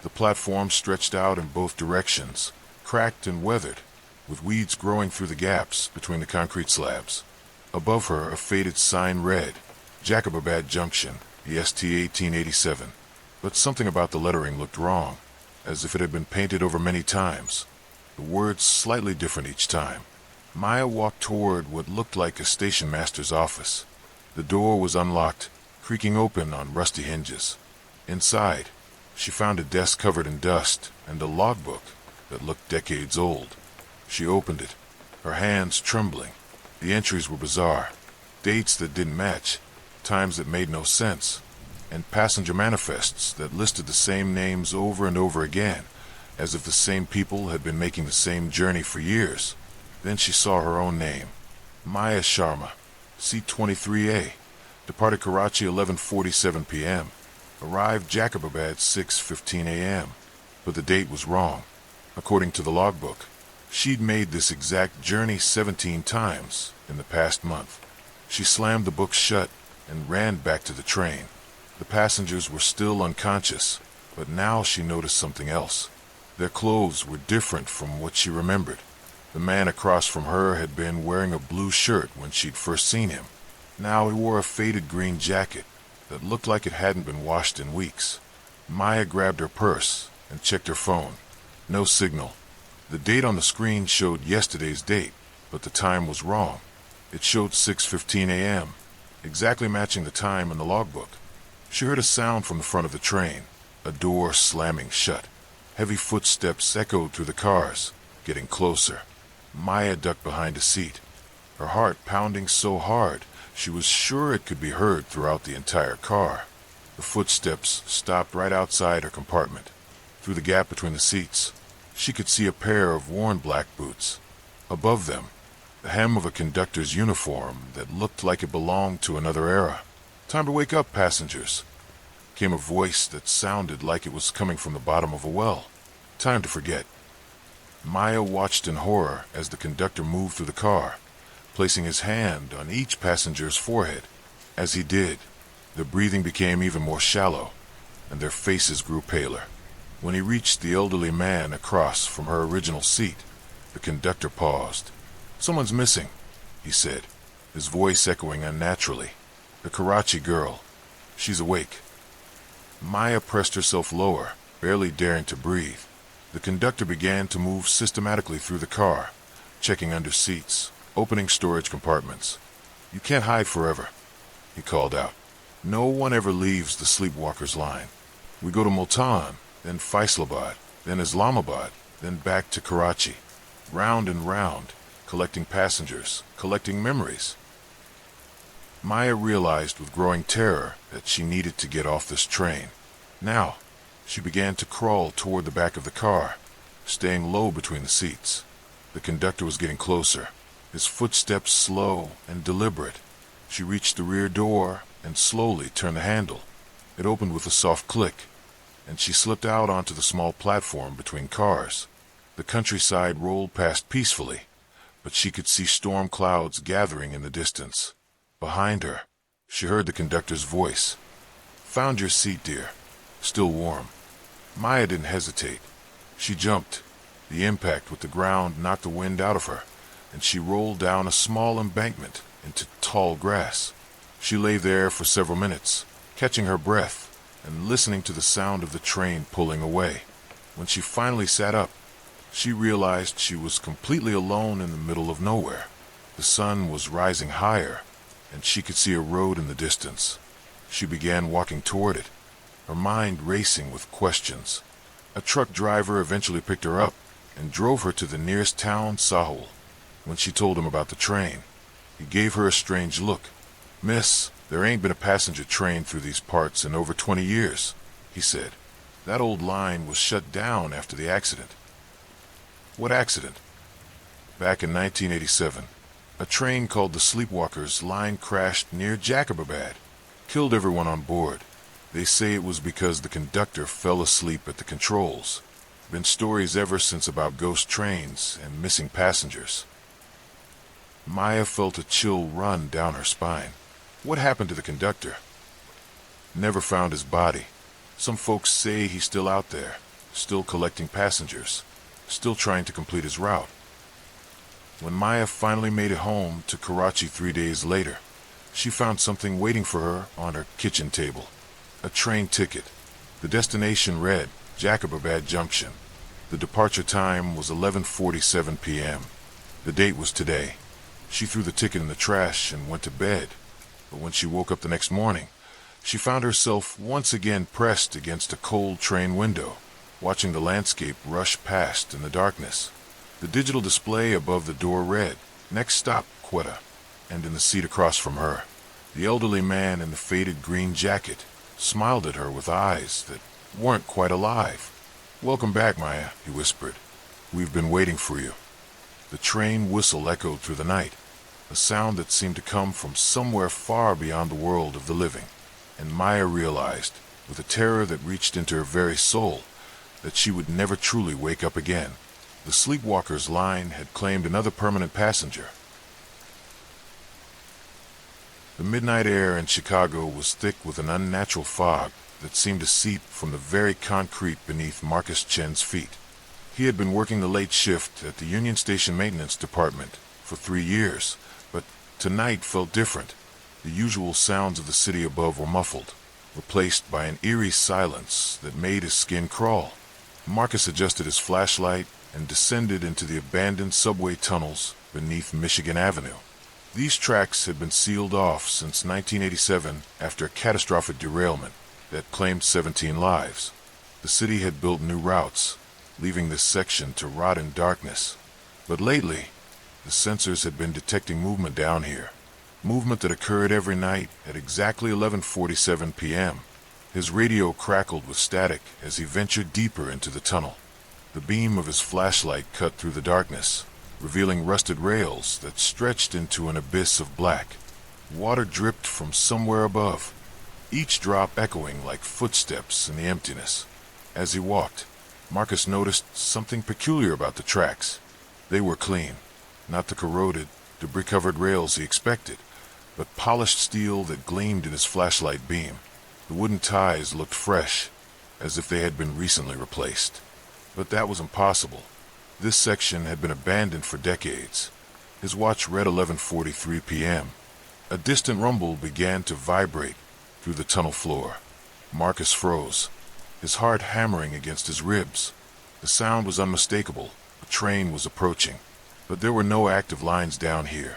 The platform stretched out in both directions, cracked and weathered, with weeds growing through the gaps between the concrete slabs. Above her, a faded sign read, "Jacobabad Junction, EST 1887. But something about the lettering looked wrong, as if it had been painted over many times. The words slightly different each time. Maya walked toward what looked like a station master's office. The door was unlocked, creaking open on rusty hinges. Inside, she found a desk covered in dust and a logbook that looked decades old. She opened it, her hands trembling. The entries were bizarre. Dates that didn't match, times that made no sense, and passenger manifests that listed the same names over and over again, as if the same people had been making the same journey for years. Then she saw her own name. Maya Sharma, C-23A, departed Karachi 11:47 p.m., arrived Jacobabad 6:15 a.m., but the date was wrong. According to the logbook, she'd made this exact journey 17 times in the past month. She slammed the book shut and ran back to the train. The passengers were still unconscious, but now she noticed something else. Their clothes were different from what she remembered. The man across from her had been wearing a blue shirt when she'd first seen him. Now he wore a faded green jacket that looked like it hadn't been washed in weeks. Maya grabbed her purse and checked her phone. No signal. The date on the screen showed yesterday's date, but the time was wrong. It showed 6:15 a.m., exactly matching the time in the logbook. She heard a sound from the front of the train, a door slamming shut. Heavy footsteps echoed through the cars, getting closer. Maya ducked behind a seat, her heart pounding so hard she was sure it could be heard throughout the entire car. The footsteps stopped right outside her compartment. Through the gap between the seats, she could see a pair of worn black boots. Above them, the hem of a conductor's uniform that looked like it belonged to another era. "Time to wake up, passengers," came a voice that sounded like it was coming from the bottom of a well. Time to forget. Maya watched in horror as the conductor moved through the car, placing his hand on each passenger's forehead. As he did, their breathing became even more shallow, and their faces grew paler. When he reached the elderly man across from her original seat, the conductor paused. "Someone's missing," he said, his voice echoing unnaturally. "The Karachi girl. She's awake." Maya pressed herself lower, barely daring to breathe. The conductor began to move systematically through the car, checking under seats, opening storage compartments. "You can't hide forever," he called out. "No one ever leaves the sleepwalker's line. We go to Multan, then Faisalabad, then Islamabad, then back to Karachi. Round and round, collecting passengers, collecting memories." Maya realized with growing terror that she needed to get off this train. Now, she began to crawl toward the back of the car, staying low between the seats. The conductor was getting closer, his footsteps slow and deliberate. She reached the rear door and slowly turned the handle. It opened with a soft click, and she slipped out onto the small platform between cars. The countryside rolled past peacefully, but she could see storm clouds gathering in the distance. Behind her, she heard the conductor's voice. "Found your seat, dear. Still warm." Maya didn't hesitate. She jumped. The impact with the ground knocked the wind out of her, and she rolled down a small embankment into tall grass. She lay there for several minutes, catching her breath and listening to the sound of the train pulling away. When she finally sat up, she realized she was completely alone in the middle of nowhere. The sun was rising higher, and she could see a road in the distance. She began walking toward it, her mind racing with questions. A truck driver eventually picked her up and drove her to the nearest town, Sahul. When she told him about the train, he gave her a strange look. "Miss, there ain't been a passenger train through these parts in over 20 years, he said. "That old line was shut down after the accident." "What accident?" "Back in 1987, a train called the Sleepwalkers line crashed near Jacobabad. Killed everyone on board. They say it was because the conductor fell asleep at the controls. Been stories ever since about ghost trains and missing passengers." Maya felt a chill run down her spine. What happened to the conductor? "Never found his body. Some folks say he's still out there, still collecting passengers, still trying to complete his route." When Maya finally made it home to Karachi 3 days later, she found something waiting for her on her kitchen table. A train ticket. The destination read Jacobabad Junction. The departure time was 11:47 p.m. The date was today. She threw the ticket in the trash and went to bed. But when she woke up the next morning, she found herself once again pressed against a cold train window, watching the landscape rush past in the darkness. The digital display above the door read, "Next stop, Quetta," and in the seat across from her, the elderly man in the faded green jacket smiled at her with eyes that weren't quite alive. "Welcome back, Maya," he whispered. "We've been waiting for you." The train whistle echoed through the night, a sound that seemed to come from somewhere far beyond the world of the living, and Maya realized, with a terror that reached into her very soul, that she would never truly wake up again. The Sleepwalkers line had claimed another permanent passenger. The midnight air in Chicago was thick with an unnatural fog that seemed to seep from the very concrete beneath Marcus Chen's feet. He had been working the late shift at the Union Station Maintenance Department for 3 years, but tonight felt different. The usual sounds of the city above were muffled, replaced by an eerie silence that made his skin crawl. Marcus adjusted his flashlight and descended into the abandoned subway tunnels beneath Michigan Avenue. These tracks had been sealed off since 1987 after a catastrophic derailment that claimed 17 lives. The city had built new routes, leaving this section to rot in darkness. But lately, the sensors had been detecting movement down here. Movement that occurred every night at exactly 11:47 p.m. His radio crackled with static as he ventured deeper into the tunnel. The beam of his flashlight cut through the darkness, revealing rusted rails that stretched into an abyss of black. Water dripped from somewhere above, each drop echoing like footsteps in the emptiness. As he walked, Marcus noticed something peculiar about the tracks. They were clean, not the corroded, debris-covered rails he expected, but polished steel that gleamed in his flashlight beam. The wooden ties looked fresh, as if they had been recently replaced. But that was impossible. This section had been abandoned for decades. His watch read 11:43 p.m. A distant rumble began to vibrate through the tunnel floor. Marcus froze, his heart hammering against his ribs. The sound was unmistakable. A train was approaching, but there were no active lines down here.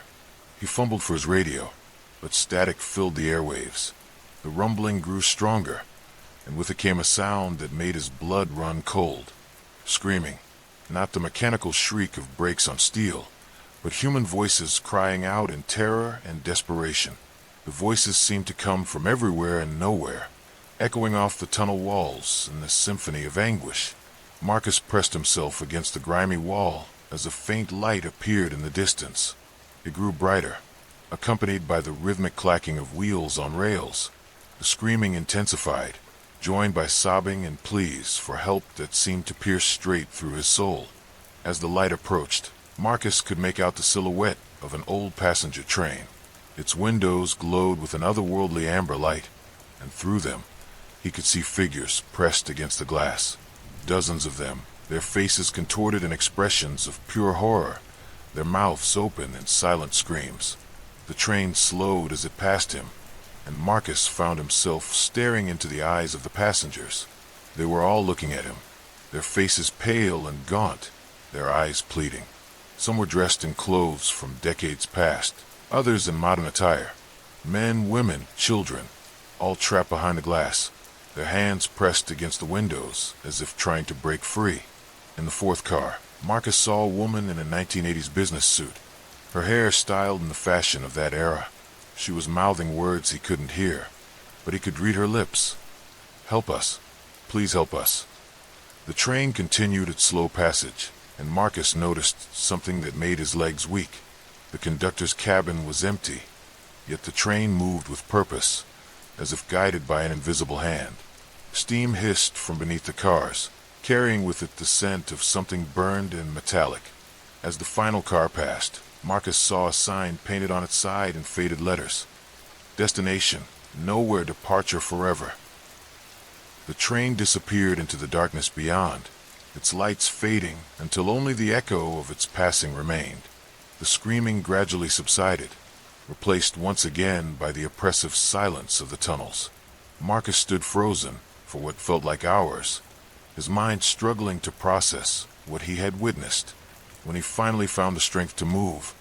He fumbled for his radio, but static filled the airwaves. The rumbling grew stronger, and with it came a sound that made his blood run cold. Screaming. Not the mechanical shriek of brakes on steel, but human voices crying out in terror and desperation. The voices seemed to come from everywhere and nowhere, echoing off the tunnel walls in a symphony of anguish. Marcus pressed himself against the grimy wall as a faint light appeared in the distance. It grew brighter, accompanied by the rhythmic clacking of wheels on rails. The screaming intensified, joined by sobbing and pleas for help that seemed to pierce straight through his soul. As the light approached, Marcus could make out the silhouette of an old passenger train. Its windows glowed with an otherworldly amber light, and through them he could see figures pressed against the glass. Dozens of them, their faces contorted in expressions of pure horror, their mouths open in silent screams. The train slowed as it passed him, and Marcus found himself staring into the eyes of the passengers. They were all looking at him, their faces pale and gaunt, their eyes pleading. Some were dressed in clothes from decades past, others in modern attire. Men, women, children, all trapped behind the glass, their hands pressed against the windows as if trying to break free. In the fourth car, Marcus saw a woman in a 1980s business suit, her hair styled in the fashion of that era. She was mouthing words he couldn't hear, but he could read her lips. "Help us. Please help us." The train continued its slow passage, and Marcus noticed something that made his legs weak. The conductor's cabin was empty, yet the train moved with purpose, as if guided by an invisible hand. Steam hissed from beneath the cars, carrying with it the scent of something burned and metallic. As the final car passed, Marcus saw a sign painted on its side in faded letters. "Destination, nowhere, departure forever." The train disappeared into the darkness beyond, its lights fading until only the echo of its passing remained. The screaming gradually subsided, replaced once again by the oppressive silence of the tunnels. Marcus stood frozen for what felt like hours, his mind struggling to process what he had witnessed. When he finally found the strength to move,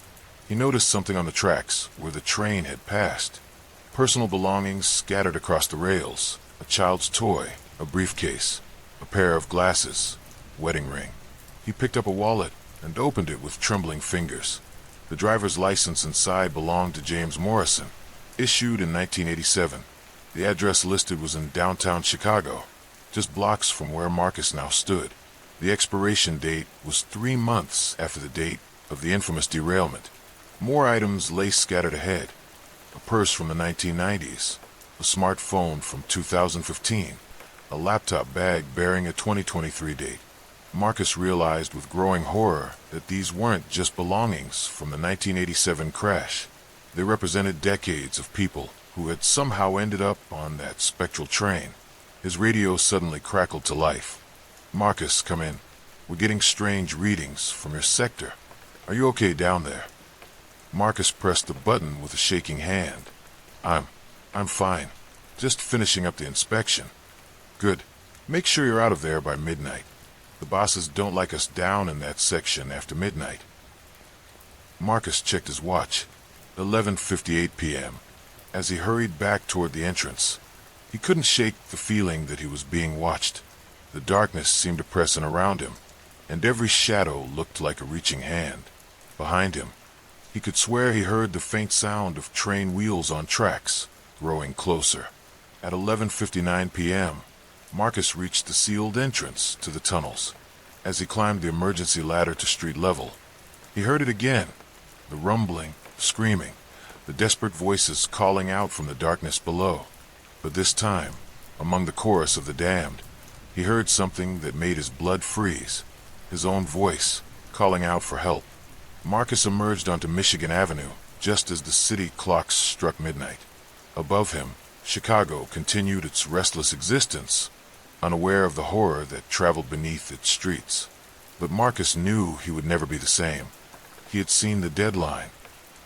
he noticed something on the tracks where the train had passed. Personal belongings scattered across the rails, a child's toy, a briefcase, a pair of glasses, wedding ring. He picked up a wallet and opened it with trembling fingers. The driver's license inside belonged to James Morrison, issued in 1987. The address listed was in downtown Chicago, just blocks from where Marcus now stood. The expiration date was 3 months after the date of the infamous derailment. More items lay scattered ahead. A purse from the 1990s, a smartphone from 2015, a laptop bag bearing a 2023 date. Marcus realized with growing horror that these weren't just belongings from the 1987 crash. They represented decades of people who had somehow ended up on that spectral train. His radio suddenly crackled to life. "Marcus, come in. We're getting strange readings from your sector. Are you okay down there?" Marcus pressed the button with a shaking hand. I'm fine. Just finishing up the inspection." "Good. Make sure you're out of there by midnight. The bosses don't like us down in that section after midnight." Marcus checked his watch. 11:58 p.m. As he hurried back toward the entrance, he couldn't shake the feeling that he was being watched. The darkness seemed to press in around him, and every shadow looked like a reaching hand. Behind him, he could swear he heard the faint sound of train wheels on tracks, growing closer. At 11:59 p.m., Marcus reached the sealed entrance to the tunnels. As he climbed the emergency ladder to street level, he heard it again, the rumbling, screaming, the desperate voices calling out from the darkness below. But this time, among the chorus of the damned, he heard something that made his blood freeze, his own voice, calling out for help. Marcus emerged onto Michigan Avenue just as the city clocks struck midnight. Above him, Chicago continued its restless existence, unaware of the horror that traveled beneath its streets. But Marcus knew he would never be the same. He had seen the deadline,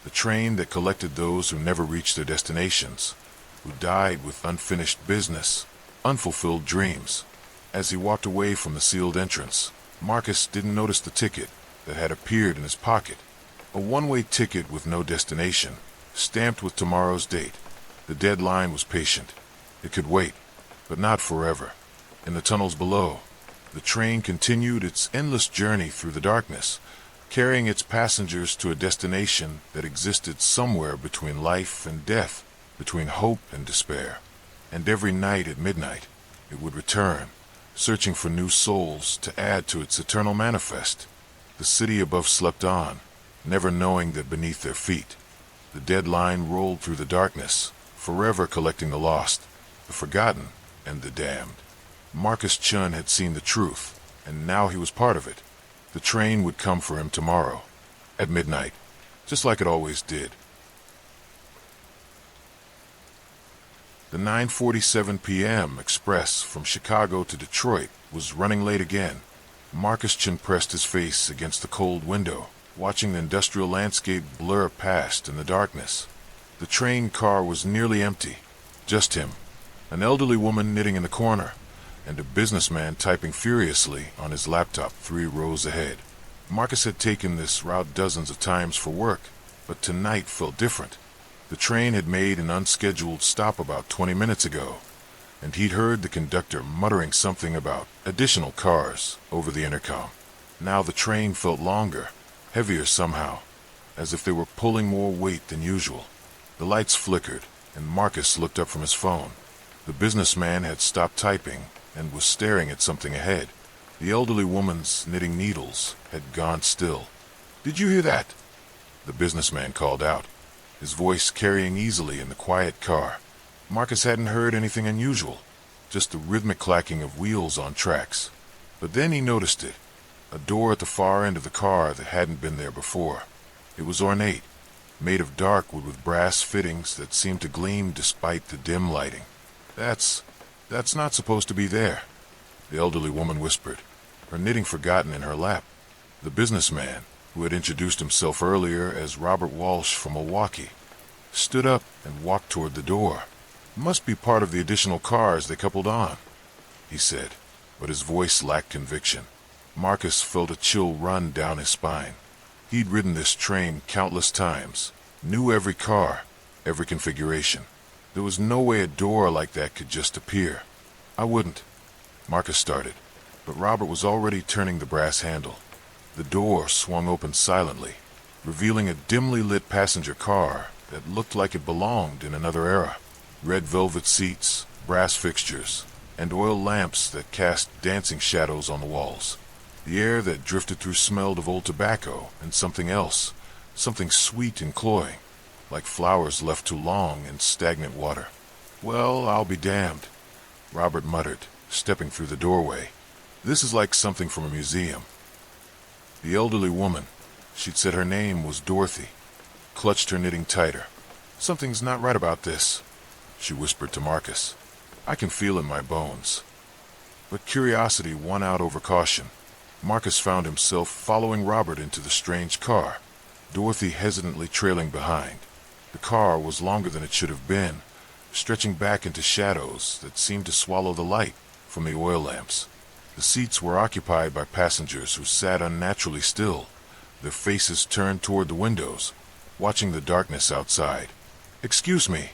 the train that collected those who never reached their destinations, who died with unfinished business, unfulfilled dreams. As he walked away from the sealed entrance, Marcus didn't notice the ticket that had appeared in his pocket. A one-way ticket with no destination, stamped with tomorrow's date. The deadline was patient. It could wait, but not forever. In the tunnels below, the train continued its endless journey through the darkness, carrying its passengers to a destination that existed somewhere between life and death, between hope and despair. And every night at midnight, it would return, searching for new souls to add to its eternal manifest. The city above slept on, never knowing that beneath their feet, the deadline rolled through the darkness, forever collecting the lost, the forgotten, and the damned. Marcus Chun had seen the truth, and now he was part of it. The train would come for him tomorrow, at midnight, just like it always did. The 9:47 p.m. express from Chicago to Detroit was running late again. Marcus chin pressed his face against the cold window, watching the industrial landscape blur past in the darkness. The train car was nearly empty. Just him, an elderly woman knitting in the corner, and a businessman typing furiously on his laptop 3 rows ahead. Marcus had taken this route dozens of times for work, but tonight felt different. The train had made an unscheduled stop about 20 minutes ago, and he'd heard the conductor muttering something about additional cars over the intercom. Now the train felt longer, heavier somehow, as if they were pulling more weight than usual. The lights flickered, and Marcus looked up from his phone. The businessman had stopped typing and was staring at something ahead. The elderly woman's knitting needles had gone still. "Did you hear that?" the businessman called out, his voice carrying easily in the quiet car. Marcus hadn't heard anything unusual, just the rhythmic clacking of wheels on tracks. But then he noticed it, a door at the far end of the car that hadn't been there before. It was ornate, made of dark wood with brass fittings that seemed to gleam despite the dim lighting. That's not supposed to be there," the elderly woman whispered, her knitting forgotten in her lap. The businessman, who had introduced himself earlier as Robert Walsh from Milwaukee, stood up and walked toward the door. "Must be part of the additional cars they coupled on," he said, but his voice lacked conviction. Marcus felt a chill run down his spine. He'd ridden this train countless times, knew every car, every configuration. There was no way a door like that could just appear. "I wouldn't," Marcus started, but Robert was already turning the brass handle. The door swung open silently, revealing a dimly lit passenger car that looked like it belonged in another era. Red velvet seats, brass fixtures, and oil lamps that cast dancing shadows on the walls. The air that drifted through smelled of old tobacco and something else, something sweet and cloying, like flowers left too long in stagnant water. "Well, I'll be damned," Robert muttered, stepping through the doorway. "This is like something from a museum." The elderly woman, she'd said her name was Dorothy, clutched her knitting tighter. "Something's not right about this," she whispered to Marcus. "I can feel in my bones." But curiosity won out over caution. Marcus found himself following Robert into the strange car, Dorothy hesitantly trailing behind. The car was longer than it should have been, stretching back into shadows that seemed to swallow the light from the oil lamps. The seats were occupied by passengers who sat unnaturally still, their faces turned toward the windows, watching the darkness outside. "Excuse me,"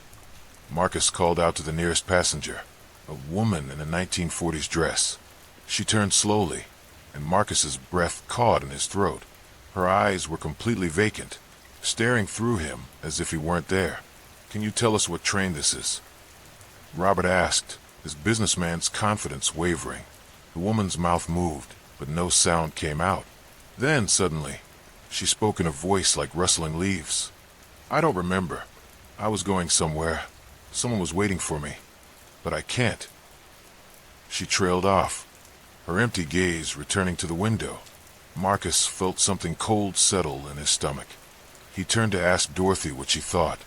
Marcus called out to the nearest passenger, a woman in a 1940s dress. She turned slowly, and Marcus's breath caught in his throat. Her eyes were completely vacant, staring through him as if he weren't there. "Can you tell us what train this is?" Robert asked, his businessman's confidence wavering. The woman's mouth moved, but no sound came out. Then, suddenly, she spoke in a voice like rustling leaves. "I don't remember. I was going somewhere. Someone was waiting for me. But I can't." She trailed off, her empty gaze returning to the window. Marcus felt something cold settle in his stomach. He turned to ask Dorothy what she thought,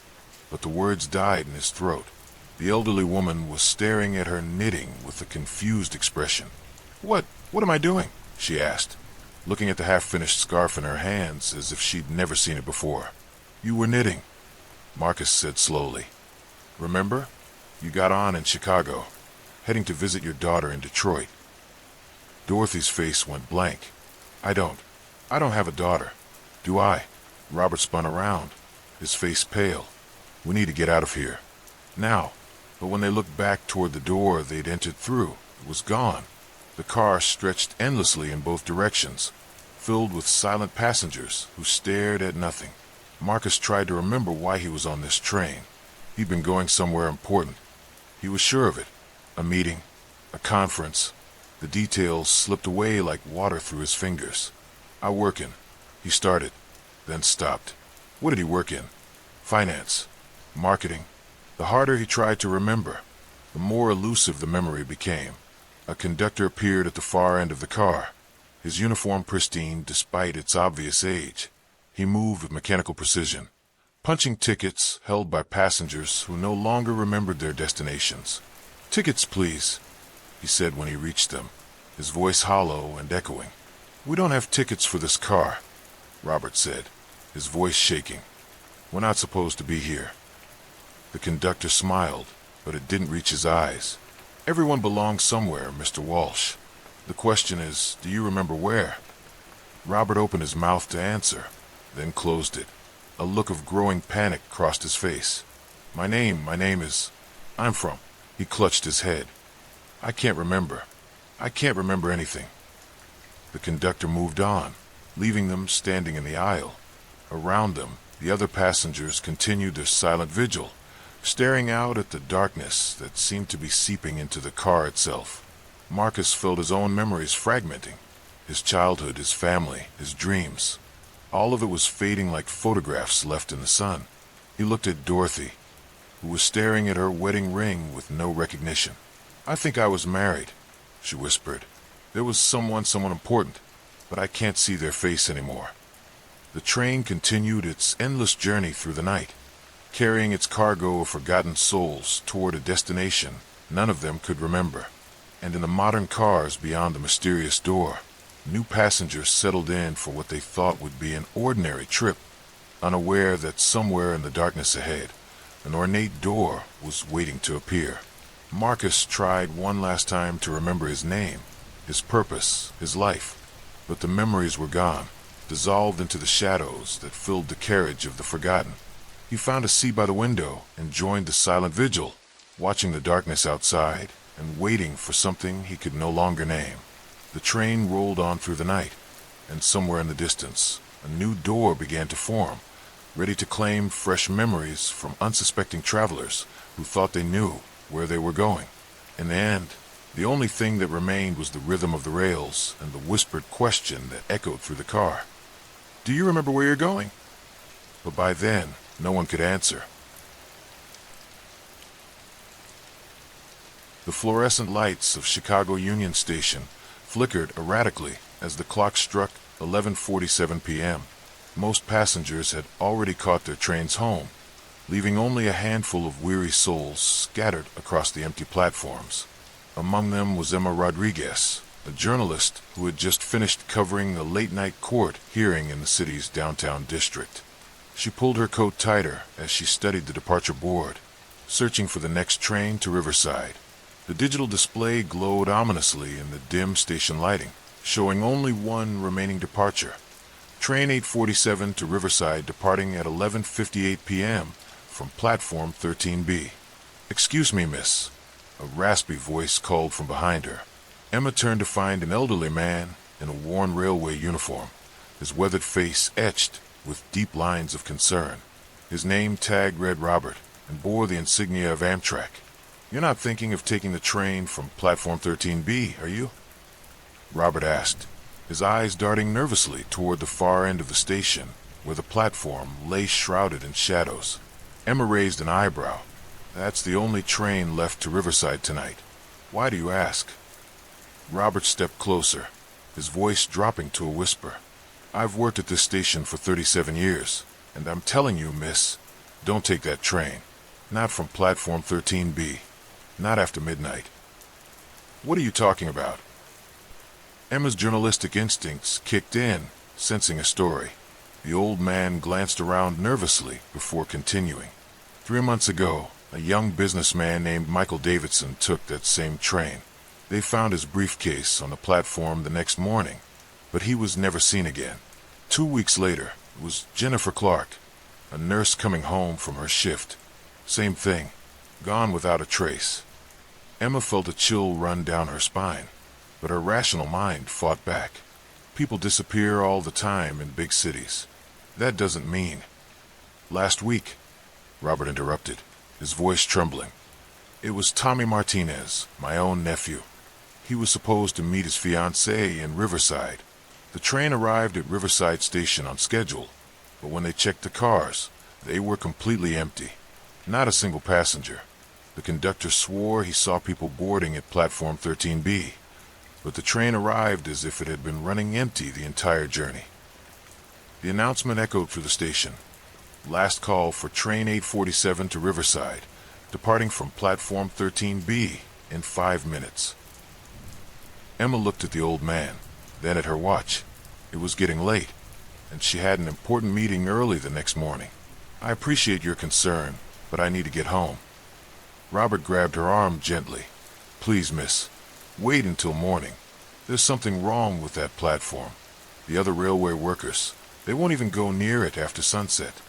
but the words died in his throat. The elderly woman was staring at her knitting with a confused expression. What am I doing?" she asked, looking at the half-finished scarf in her hands as if she'd never seen it before. "You were knitting," Marcus said slowly. "Remember? You got on in Chicago, heading to visit your daughter in Detroit." Dorothy's face went blank. I don't have a daughter. Do I?" Robert spun around, his face pale. "We need to get out of here. Now." But when they looked back toward the door they'd entered through, it was gone. The car stretched endlessly in both directions, filled with silent passengers who stared at nothing. Marcus tried to remember why he was on this train. He'd been going somewhere important. He was sure of it. A meeting, a conference. The details slipped away like water through his fingers. "I work in," he started, then stopped. What did he work in? Finance, marketing. The harder he tried to remember, the more elusive the memory became. A conductor appeared at the far end of the car, his uniform pristine despite its obvious age. He moved with mechanical precision, punching tickets held by passengers who no longer remembered their destinations. "Tickets, please," he said when he reached them, his voice hollow and echoing. "We don't have tickets for this car," Robert said, his voice shaking. "We're not supposed to be here." The conductor smiled, but it didn't reach his eyes. "Everyone belongs somewhere, Mr. Walsh. The question is, do you remember where?" Robert opened his mouth to answer, then closed it. A look of growing panic crossed his face. My name is... I'm from..." He clutched his head. I can't remember anything." The conductor moved on, leaving them standing in the aisle. Around them, the other passengers continued their silent vigil, staring out at the darkness that seemed to be seeping into the car itself. Marcus felt his own memories fragmenting. His childhood, his family, his dreams. All of it was fading like photographs left in the sun. He looked at Dorothy, who was staring at her wedding ring with no recognition. "I think I was married," she whispered. "There was someone important, but I can't see their face anymore." The train continued its endless journey through the night, carrying its cargo of forgotten souls toward a destination none of them could remember. And in the modern cars beyond the mysterious door, new passengers settled in for what they thought would be an ordinary trip, unaware that somewhere in the darkness ahead, an ornate door was waiting to appear. Marcus tried one last time to remember his name, his purpose, his life, but the memories were gone, dissolved into the shadows that filled the carriage of the forgotten. He found a seat by the window and joined the silent vigil, watching the darkness outside and waiting for something he could no longer name. The train rolled on through the night, and somewhere in the distance, a new door began to form, ready to claim fresh memories from unsuspecting travelers who thought they knew where they were going. In the end, the only thing that remained was the rhythm of the rails and the whispered question that echoed through the car. "Do you remember where you're going?" But by then, no one could answer. The fluorescent lights of Chicago Union Station flickered erratically as the clock struck 11:47 p.m. Most passengers had already caught their trains home, leaving only a handful of weary souls scattered across the empty platforms. Among them was Emma Rodriguez, a journalist who had just finished covering a late-night court hearing in the city's downtown district. She pulled her coat tighter as she studied the departure board, searching for the next train to Riverside. The digital display glowed ominously in the dim station lighting, showing only one remaining departure. Train 847 to Riverside departing at 11:58 p.m. from platform 13B. "Excuse me, miss," a raspy voice called from behind her. Emma turned to find an elderly man in a worn railway uniform, his weathered face etched with deep lines of concern. His name tag read Robert and bore the insignia of Amtrak. "You're not thinking of taking the train from platform 13B, are you?" Robert asked, his eyes darting nervously toward the far end of the station, where the platform lay shrouded in shadows. Emma raised an eyebrow. "That's the only train left to Riverside tonight. Why do you ask?" Robert stepped closer, his voice dropping to a whisper. "I've worked at this station for 37 years, and I'm telling you, miss, don't take that train. Not from platform 13B. Not after midnight." "What are you talking about?" Emma's journalistic instincts kicked in, sensing a story. The old man glanced around nervously before continuing. 3 months ago, a young businessman named Michael Davidson took that same train. They found his briefcase on the platform the next morning, but he was never seen again. 2 weeks later, it was Jennifer Clark, a nurse coming home from her shift. Same thing, gone without a trace. Emma felt a chill run down her spine, but her rational mind fought back. People disappear all the time in big cities. That doesn't mean... "Last week," Robert interrupted, his voice trembling. "It was Tommy Martinez, my own nephew. He was supposed to meet his fiancée in Riverside. The train arrived at Riverside Station on schedule, but when they checked the cars, they were completely empty. Not a single passenger. The conductor swore he saw people boarding at platform 13B, but the train arrived as if it had been running empty the entire journey." The announcement echoed through the station. Last call for train 847 to Riverside, departing from platform 13B in 5 minutes. Emma looked at the old man, then at her watch. It was getting late, and she had an important meeting early the next morning. I appreciate your concern, but I need to get home. Robert grabbed her arm gently. Please, miss, wait until morning. There's something wrong with that platform. The other railway workers, they won't even go near it after sunset.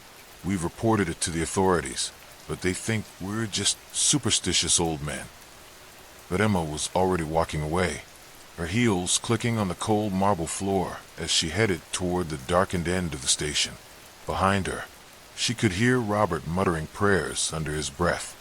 We've reported it to the authorities, but they think we're just superstitious old men. But Emma was already walking away, her heels clicking on the cold marble floor as she headed toward the darkened end of the station. Behind her, she could hear Robert muttering prayers under his breath.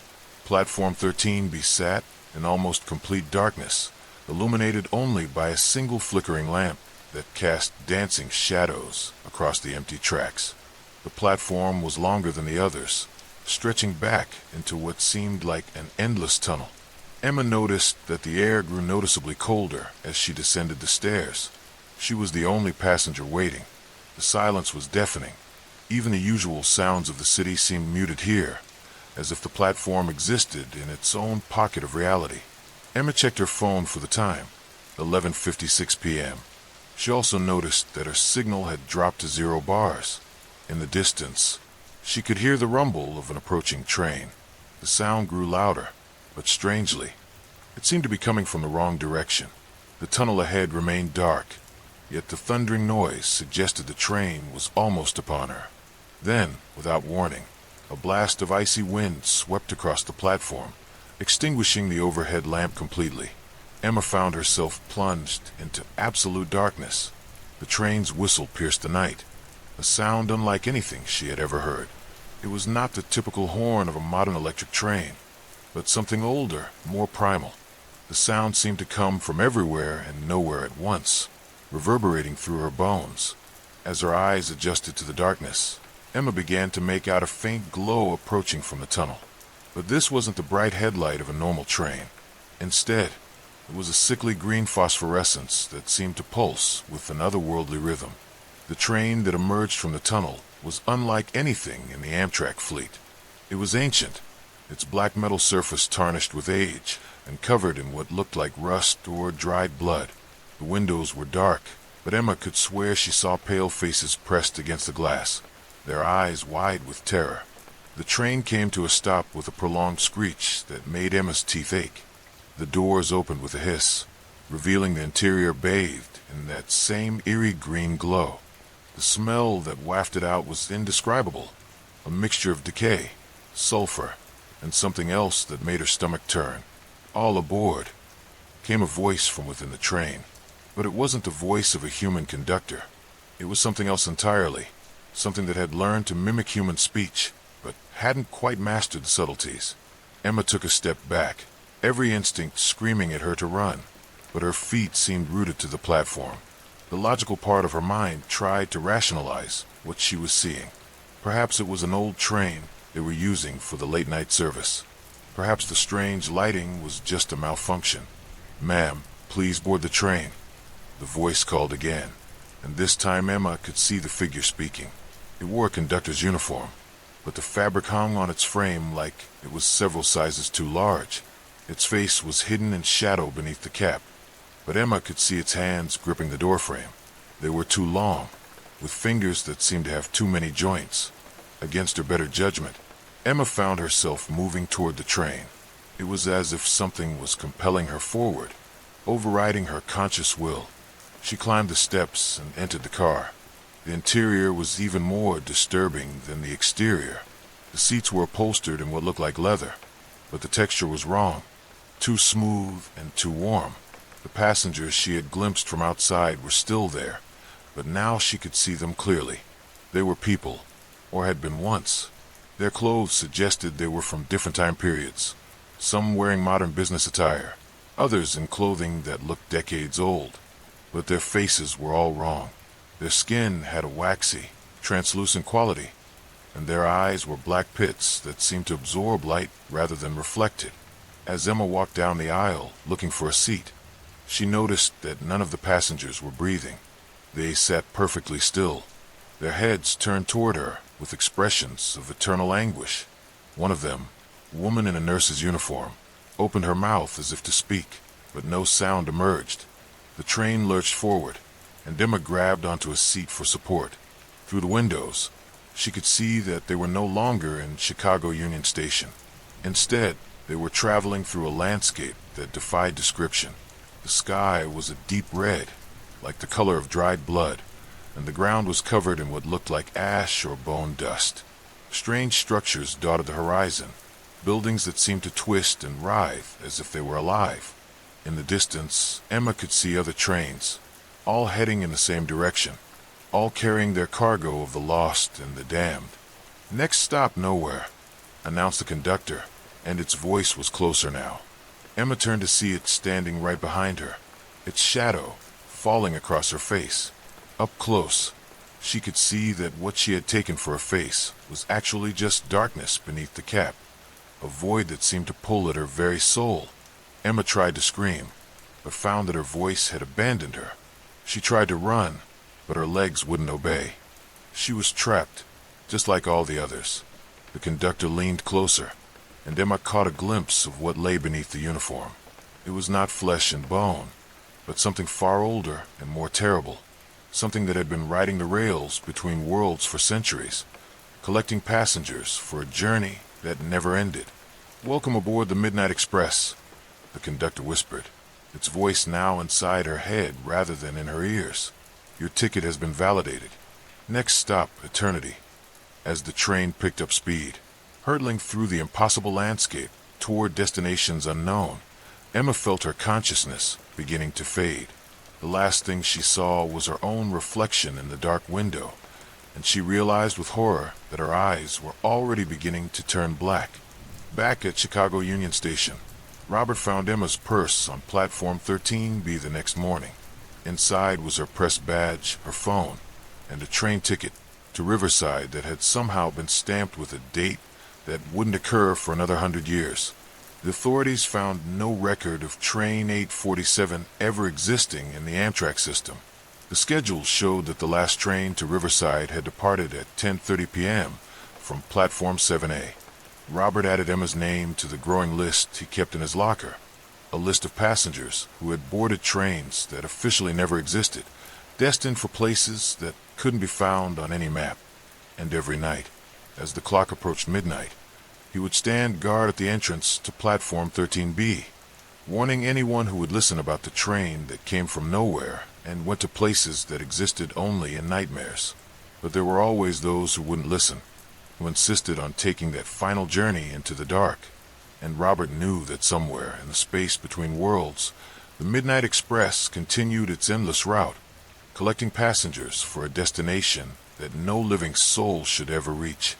Platform 13B sat in almost complete darkness, illuminated only by a single flickering lamp that cast dancing shadows across the empty tracks. The platform was longer than the others, stretching back into what seemed like an endless tunnel. Emma noticed that the air grew noticeably colder as she descended the stairs. She was the only passenger waiting. The silence was deafening. Even the usual sounds of the city seemed muted here, as if the platform existed in its own pocket of reality. Emma checked her phone for the time, 11:56 p.m. She also noticed that her signal had dropped to 0 bars. In the distance, she could hear the rumble of an approaching train. The sound grew louder, but strangely, it seemed to be coming from the wrong direction. The tunnel ahead remained dark, yet the thundering noise suggested the train was almost upon her. Then, without warning, a blast of icy wind swept across the platform, extinguishing the overhead lamp completely. Emma found herself plunged into absolute darkness. The train's whistle pierced the night, a sound unlike anything she had ever heard. It was not the typical horn of a modern electric train, but something older, more primal. The sound seemed to come from everywhere and nowhere at once, reverberating through her bones. As her eyes adjusted to the darkness, Emma began to make out a faint glow approaching from the tunnel. But this wasn't the bright headlight of a normal train. Instead, it was a sickly green phosphorescence that seemed to pulse with an otherworldly rhythm. The train that emerged from the tunnel was unlike anything in the Amtrak fleet. It was ancient, its black metal surface tarnished with age and covered in what looked like rust or dried blood. The windows were dark, but Emma could swear she saw pale faces pressed against the glass, their eyes wide with terror. The train came to a stop with a prolonged screech that made Emma's teeth ache. The doors opened with a hiss, revealing the interior bathed in that same eerie green glow. The smell that wafted out was indescribable, a mixture of decay, sulfur, and something else that made her stomach turn. All aboard, came a voice from within the train, but it wasn't the voice of a human conductor. It was something else entirely, something that had learned to mimic human speech, but hadn't quite mastered the subtleties. Emma took a step back, every instinct screaming at her to run, but her feet seemed rooted to the platform. The logical part of her mind tried to rationalize what she was seeing. Perhaps it was an old train they were using for the late-night service. Perhaps the strange lighting was just a malfunction. "Ma'am, please board the train." The voice called again, and this time Emma could see the figure speaking. It wore a conductor's uniform, but the fabric hung on its frame like it was several sizes too large. Its face was hidden in shadow beneath the cap, but Emma could see its hands gripping the doorframe. They were too long, with fingers that seemed to have too many joints. Against her better judgment, Emma found herself moving toward the train. It was as if something was compelling her forward, overriding her conscious will. She climbed the steps and entered the car. The interior was even more disturbing than the exterior. The seats were upholstered in what looked like leather, but the texture was wrong, too smooth and too warm. The passengers she had glimpsed from outside were still there, but now she could see them clearly. They were people, or had been once. Their clothes suggested they were from different time periods, some wearing modern business attire, others in clothing that looked decades old. But their faces were all wrong. Their skin had a waxy, translucent quality, and their eyes were black pits that seemed to absorb light rather than reflect it. As Emma walked down the aisle looking for a seat, she noticed that none of the passengers were breathing. They sat perfectly still, their heads turned toward her with expressions of eternal anguish. One of them, a woman in a nurse's uniform, opened her mouth as if to speak, but no sound emerged. The train lurched forward, and Emma grabbed onto a seat for support. Through the windows, she could see that they were no longer in Chicago Union Station. Instead, they were traveling through a landscape that defied description. The sky was a deep red, like the color of dried blood, and the ground was covered in what looked like ash or bone dust. Strange structures dotted the horizon, buildings that seemed to twist and writhe as if they were alive. In the distance, Emma could see other trains, all heading in the same direction, all carrying their cargo of the lost and the damned. "Next stop nowhere," announced the conductor, and its voice was closer now. Emma turned to see it standing right behind her, its shadow falling across her face. Up close, she could see that what she had taken for a face was actually just darkness beneath the cap, a void that seemed to pull at her very soul. Emma tried to scream, but found that her voice had abandoned her. She tried to run, but her legs wouldn't obey. She was trapped, just like all the others. The conductor leaned closer, and Emma caught a glimpse of what lay beneath the uniform. It was not flesh and bone, but something far older and more terrible. Something that had been riding the rails between worlds for centuries, collecting passengers for a journey that never ended. "Welcome aboard the Midnight Express," the conductor whispered, its voice now inside her head rather than in her ears. "Your ticket has been validated. Next stop, eternity." As the train picked up speed, hurtling through the impossible landscape toward destinations unknown, Emma felt her consciousness beginning to fade. The last thing she saw was her own reflection in the dark window, and she realized with horror that her eyes were already beginning to turn black. Back at Chicago Union Station, Robert found Emma's purse on platform 13B the next morning. Inside was her press badge, her phone, and a train ticket to Riverside that had somehow been stamped with a date that wouldn't occur for another 100 years. The authorities found no record of Train 847 ever existing in the Amtrak system. The schedule showed that the last train to Riverside had departed at 10:30 p.m. from Platform 7A. Robert added Emma's name to the growing list he kept in his locker, a list of passengers who had boarded trains that officially never existed, destined for places that couldn't be found on any map. And every night, as the clock approached midnight, he would stand guard at the entrance to Platform 13B, warning anyone who would listen about the train that came from nowhere and went to places that existed only in nightmares. But there were always those who wouldn't listen, who insisted on taking that final journey into the dark. And Robert knew that somewhere in the space between worlds, the Midnight Express continued its endless route, collecting passengers for a destination that no living soul should ever reach.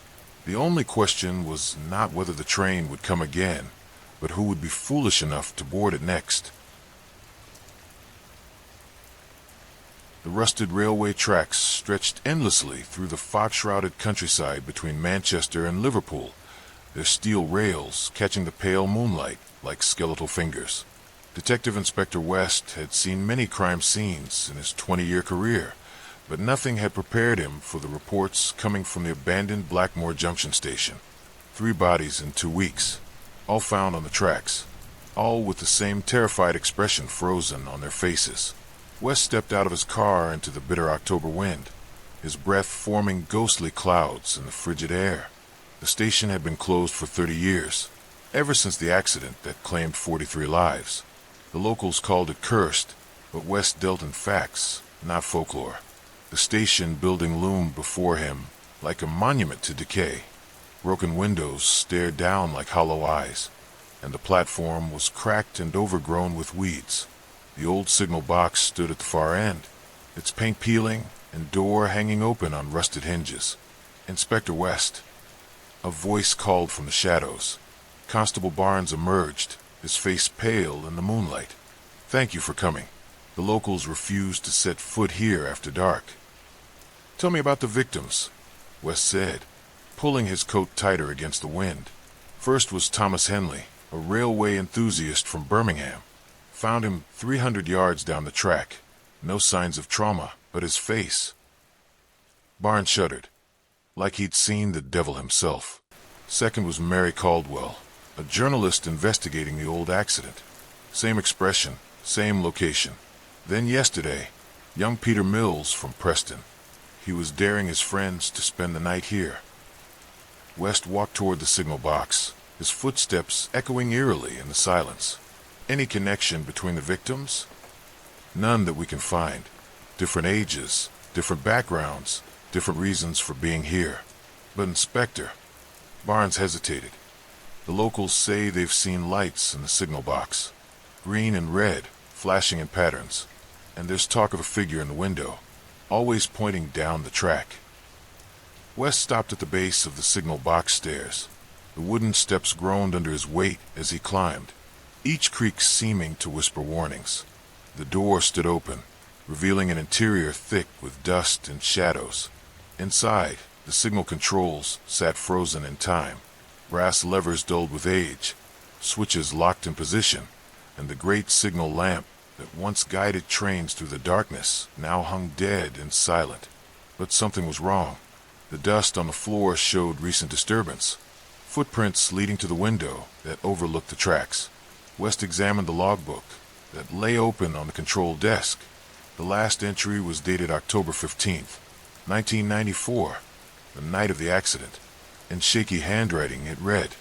The only question was not whether the train would come again, but who would be foolish enough to board it next. The rusted railway tracks stretched endlessly through the fog-shrouded countryside between Manchester and Liverpool, their steel rails catching the pale moonlight like skeletal fingers. Detective Inspector West had seen many crime scenes in his 20-year career, but nothing had prepared him for the reports coming from the abandoned Blackmore Junction station. 3 bodies in 2 weeks, all found on the tracks, all with the same terrified expression frozen on their faces. West stepped out of his car into the bitter October wind, his breath forming ghostly clouds in the frigid air. The station had been closed for 30 years, ever since the accident that claimed 43 lives. The locals called it cursed, but West dealt in facts, not folklore. The station building loomed before him like a monument to decay. Broken windows stared down like hollow eyes, and the platform was cracked and overgrown with weeds. The old signal box stood at the far end, its paint peeling and door hanging open on rusted hinges. "Inspector West." A voice called from the shadows. Constable Barnes emerged, his face pale in the moonlight. "Thank you for coming. The locals refused to set foot here after dark." "Tell me about the victims," West said, pulling his coat tighter against the wind. First was Thomas Henley, a railway enthusiast from Birmingham. Found him 300 yards down the track. No signs of trauma, but his face. Barnes shuddered, like he'd seen the devil himself. Second was Mary Caldwell, a journalist investigating the old accident. Same expression, same location. Then yesterday, young Peter Mills from Preston. He was daring his friends to spend the night here. West walked toward the signal box, his footsteps echoing eerily in the silence. Any connection between the victims? None that we can find. Different ages, different backgrounds, different reasons for being here. But Inspector, Barnes hesitated. The locals say they've seen lights in the signal box, green and red, flashing in patterns, and there's talk of a figure in the window, always pointing down the track. West stopped at the base of the signal box stairs. The wooden steps groaned under his weight as he climbed, each creak seeming to whisper warnings. The door stood open, revealing an interior thick with dust and shadows. Inside, the signal controls sat frozen in time, brass levers dulled with age, switches locked in position, and the great signal lamp that once guided trains through the darkness now hung dead and silent. But something was wrong. The dust on the floor showed recent disturbance, footprints leading to the window that overlooked the tracks. West examined the logbook that lay open on the control desk. The last entry was dated October 15th, 1994, the night of the accident. In shaky handwriting it read,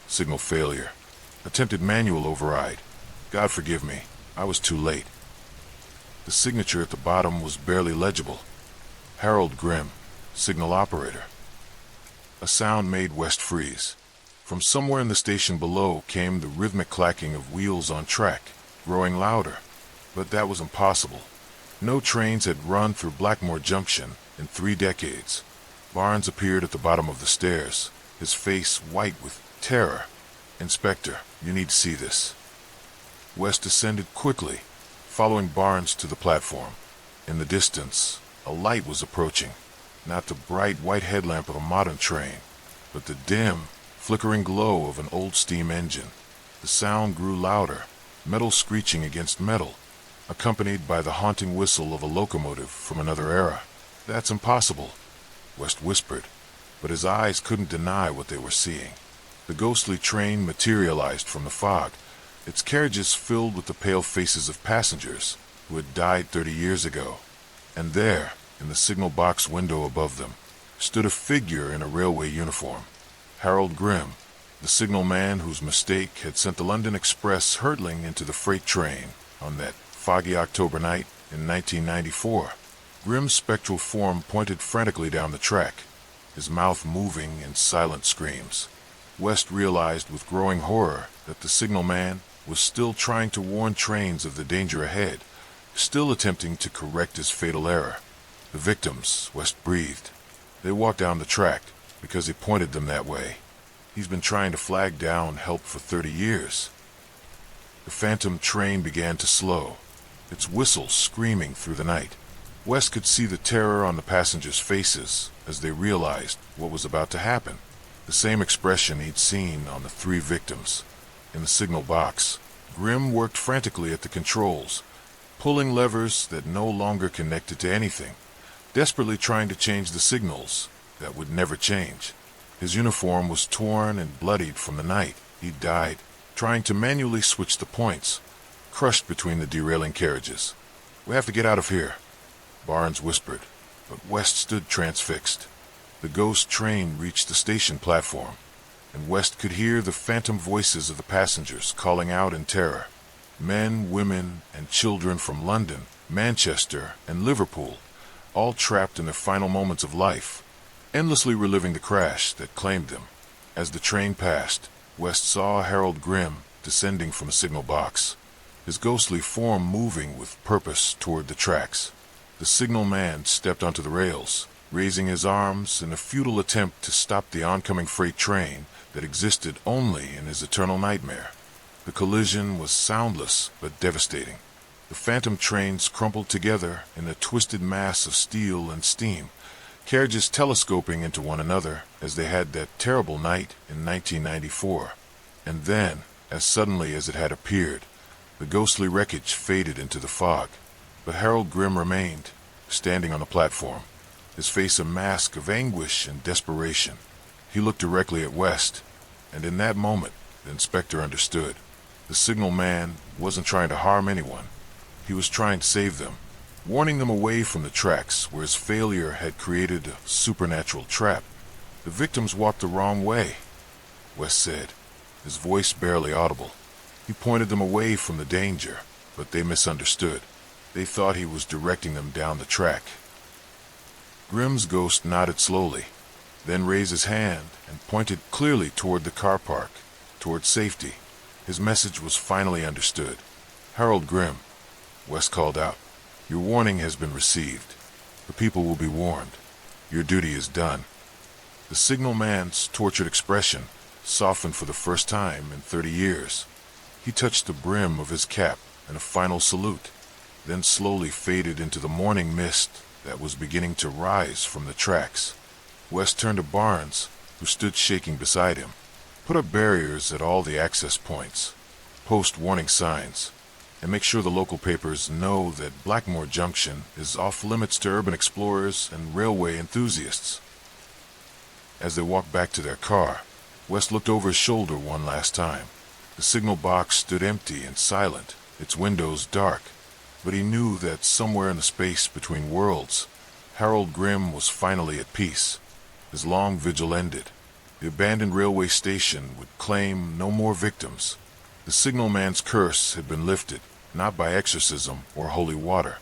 "Signal failure. Attempted manual override. God forgive me, I was too late." The signature at the bottom was barely legible. Harold Grimm, signal operator. A sound made West freeze. From somewhere in the station below came the rhythmic clacking of wheels on track, growing louder. But that was impossible. No trains had run through Blackmore Junction in 3 decades. Barnes appeared at the bottom of the stairs, his face white with terror. "Inspector, you need to see this." West descended quickly, following Barnes to the platform. In the distance, a light was approaching. Not the bright white headlamp of a modern train, but the dim, flickering glow of an old steam engine. The sound grew louder, metal screeching against metal, accompanied by the haunting whistle of a locomotive from another era. "That's impossible," West whispered, but his eyes couldn't deny what they were seeing. The ghostly train materialized from the fog, its carriages filled with the pale faces of passengers who had died 30 years ago. And there, in the signal box window above them, stood a figure in a railway uniform. Harold Grimm, the signalman whose mistake had sent the London Express hurtling into the freight train on that foggy October night in 1994. Grimm's spectral form pointed frantically down the track, his mouth moving in silent screams. West realized with growing horror that the signalman was still trying to warn trains of the danger ahead, still attempting to correct his fatal error. The victims, West breathed. They walked down the track because he pointed them that way. He's been trying to flag down help for 30 years. The phantom train began to slow, its whistle screaming through the night. West could see the terror on the passengers' faces as they realized what was about to happen. The same expression he'd seen on the 3 victims. In the signal box, Grimm worked frantically at the controls, pulling levers that no longer connected to anything, desperately trying to change the signals that would never change. His uniform was torn and bloodied from the night he'd died, trying to manually switch the points, crushed between the derailing carriages. "We have to get out of here," Barnes whispered, but West stood transfixed. The ghost train reached the station platform, and West could hear the phantom voices of the passengers calling out in terror. Men, women, and children from London, Manchester, and Liverpool, all trapped in their final moments of life, endlessly reliving the crash that claimed them. As the train passed, West saw Harold Grimm descending from a signal box, his ghostly form moving with purpose toward the tracks. The signalman stepped onto the rails, raising his arms in a futile attempt to stop the oncoming freight train that existed only in his eternal nightmare. The collision was soundless but devastating. The phantom trains crumpled together in a twisted mass of steel and steam, carriages telescoping into one another as they had that terrible night in 1994. And then, as suddenly as it had appeared, the ghostly wreckage faded into the fog. But Harold Grimm remained, standing on the platform, his face a mask of anguish and desperation. He looked directly at West, and in that moment, the inspector understood. The signal man wasn't trying to harm anyone. He was trying to save them, warning them away from the tracks where his failure had created a supernatural trap. The victims walked the wrong way, West said, his voice barely audible. He pointed them away from the danger, but they misunderstood. They thought he was directing them down the track. Grimm's ghost nodded slowly, then raised his hand and pointed clearly toward the car park, toward safety. His message was finally understood. "Harold Grimm," West called out, "your warning has been received. The people will be warned. Your duty is done." The signal man's tortured expression softened for the first time in 30 years. He touched the brim of his cap in a final salute, then slowly faded into the morning mist that was beginning to rise from the tracks. West turned to Barnes, who stood shaking beside him. "Put up barriers at all the access points. Post warning signs. And make sure the local papers know that Blackmore Junction is off limits to urban explorers and railway enthusiasts." As they walked back to their car, West looked over his shoulder one last time. The signal box stood empty and silent, its windows dark, but he knew that somewhere in the space between worlds, Harold Grimm was finally at peace. His long vigil ended. The abandoned railway station would claim no more victims. The signalman's curse had been lifted, not by exorcism or holy water,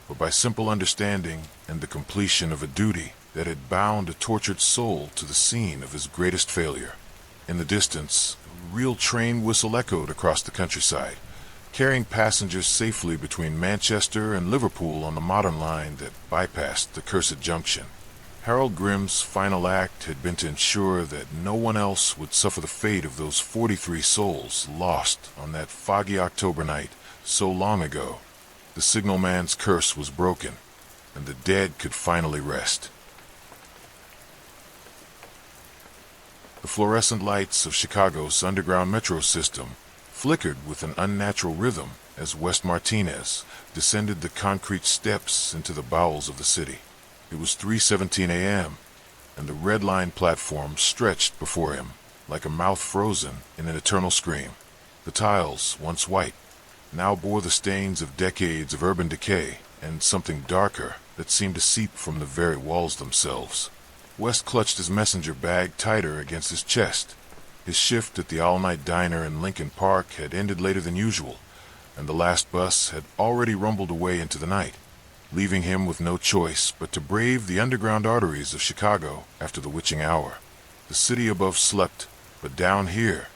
but by simple understanding and the completion of a duty that had bound a tortured soul to the scene of his greatest failure. In the distance, a real train whistle echoed across the countryside, carrying passengers safely between Manchester and Liverpool on the modern line that bypassed the cursed junction. Harold Grimm's final act had been to ensure that no one else would suffer the fate of those 43 souls lost on that foggy October night so long ago. The signalman's curse was broken, and the dead could finally rest. The fluorescent lights of Chicago's underground metro system flickered with an unnatural rhythm as West Martinez descended the concrete steps into the bowels of the city. It was 3:17 a.m., and the Red Line platform stretched before him like a mouth frozen in an eternal scream. The tiles, once white, now bore the stains of decades of urban decay and something darker that seemed to seep from the very walls themselves. West clutched his messenger bag tighter against his chest. His shift at the all-night diner in Lincoln Park had ended later than usual, and the last bus had already rumbled away into the night, leaving him with no choice but to brave the underground arteries of Chicago after the witching hour. The city above slept, but down here,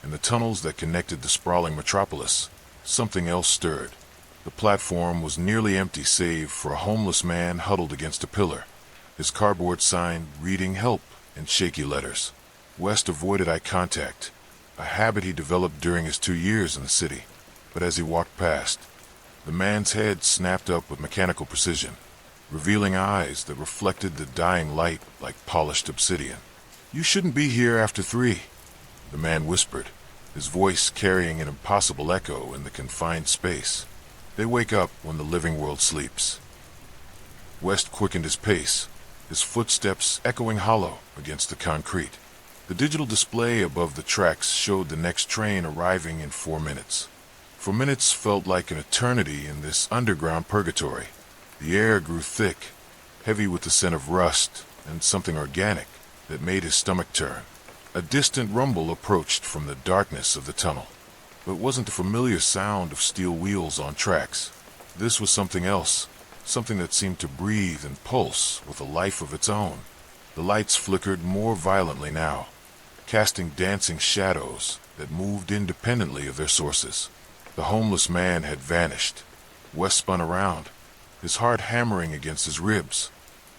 in the tunnels that connected the sprawling metropolis, something else stirred. The platform was nearly empty save for a homeless man huddled against a pillar, his cardboard sign reading "Help" in shaky letters. West avoided eye contact, a habit he developed during his 2 years in the city, but as he walked past, the man's head snapped up with mechanical precision, revealing eyes that reflected the dying light like polished obsidian. "You shouldn't be here after 3, the man whispered, his voice carrying an impossible echo in the confined space. "They wake up when the living world sleeps." West quickened his pace, his footsteps echoing hollow against the concrete. The digital display above the tracks showed the next train arriving in 4 minutes. For minutes felt like an eternity in this underground purgatory. The air grew thick, heavy with the scent of rust and something organic that made his stomach turn. A distant rumble approached from the darkness of the tunnel, but it wasn't the familiar sound of steel wheels on tracks. This was something else, something that seemed to breathe and pulse with a life of its own. The lights flickered more violently now, casting dancing shadows that moved independently of their sources. The homeless man had vanished. West spun around, his heart hammering against his ribs.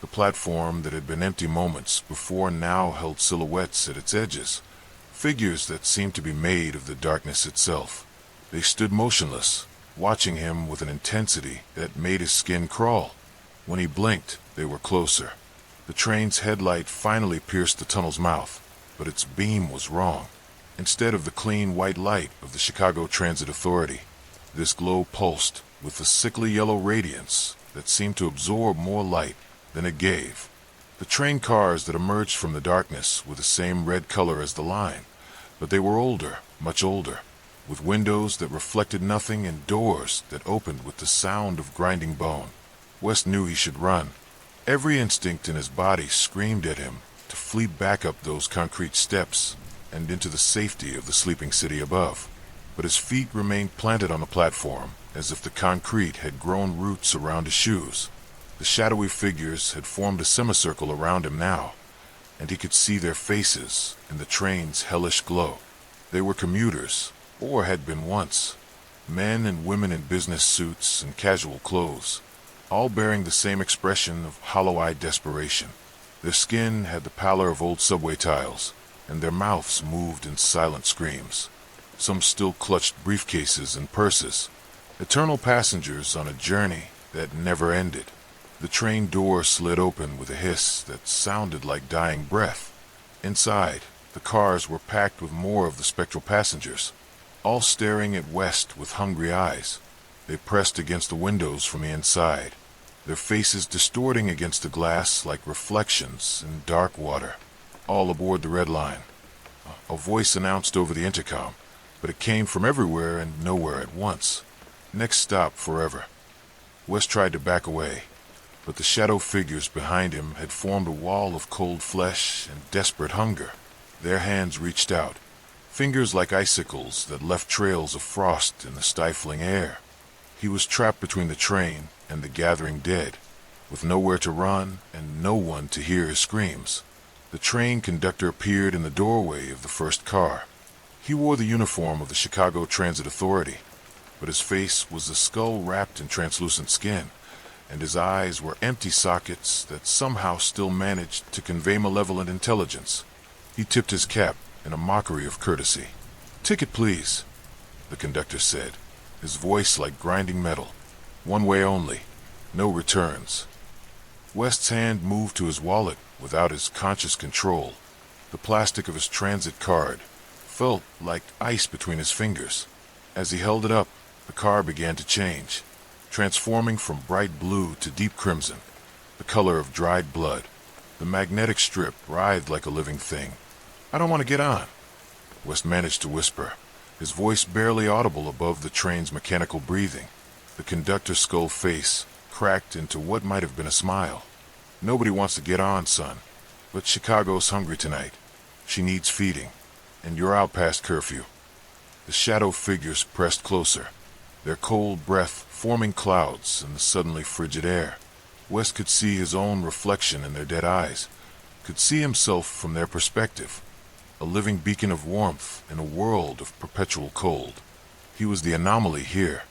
The platform that had been empty moments before now held silhouettes at its edges, figures that seemed to be made of the darkness itself. They stood motionless, watching him with an intensity that made his skin crawl. When he blinked, they were closer. The train's headlight finally pierced the tunnel's mouth, but its beam was wrong. Instead of the clean white light of the Chicago Transit Authority, this glow pulsed with a sickly yellow radiance that seemed to absorb more light Then it gave. The train cars that emerged from the darkness were the same red color as the line, but they were older, much older, with windows that reflected nothing and doors that opened with the sound of grinding bone. West knew he should run. Every instinct in his body screamed at him to flee back up those concrete steps and into the safety of the sleeping city above. But his feet remained planted on the platform, as if the concrete had grown roots around his shoes. The shadowy figures had formed a semicircle around him now, and he could see their faces in the train's hellish glow. They were commuters, or had been once. Men and women in business suits and casual clothes, all bearing the same expression of hollow-eyed desperation. Their skin had the pallor of old subway tiles, and their mouths moved in silent screams. Some still clutched briefcases and purses, eternal passengers on a journey that never ended. The train door slid open with a hiss that sounded like dying breath. Inside, the cars were packed with more of the spectral passengers, all staring at West with hungry eyes. They pressed against the windows from the inside, their faces distorting against the glass like reflections in dark water. All aboard the Red Line. A voice announced over the intercom, but it came from everywhere and nowhere at once. Next stop, forever. West tried to back away, but the shadow figures behind him had formed a wall of cold flesh and desperate hunger. Their hands reached out, fingers like icicles that left trails of frost in the stifling air. He was trapped between the train and the gathering dead, with nowhere to run and no one to hear his screams. The train conductor appeared in the doorway of the first car. He wore the uniform of the Chicago Transit Authority, but his face was a skull wrapped in translucent skin, and his eyes were empty sockets that somehow still managed to convey malevolent intelligence. He tipped his cap in a mockery of courtesy. "Ticket, please," the conductor said, his voice like grinding metal. "One way only. No returns." West's hand moved to his wallet without his conscious control. The plastic of his transit card felt like ice between his fingers. As he held it up, the car began to change, transforming from bright blue to deep crimson, the color of dried blood. The magnetic strip writhed like a living thing. "I don't want to get on," West managed to whisper, his voice barely audible above the train's mechanical breathing. The conductor's skull face cracked into what might have been a smile. "Nobody wants to get on, son, but Chicago's hungry tonight. She needs feeding, and you're out past curfew." The shadow figures pressed closer, their cold breath forming clouds in the suddenly frigid air. West could see his own reflection in their dead eyes, could see himself from their perspective, a living beacon of warmth in a world of perpetual cold. He was the anomaly here,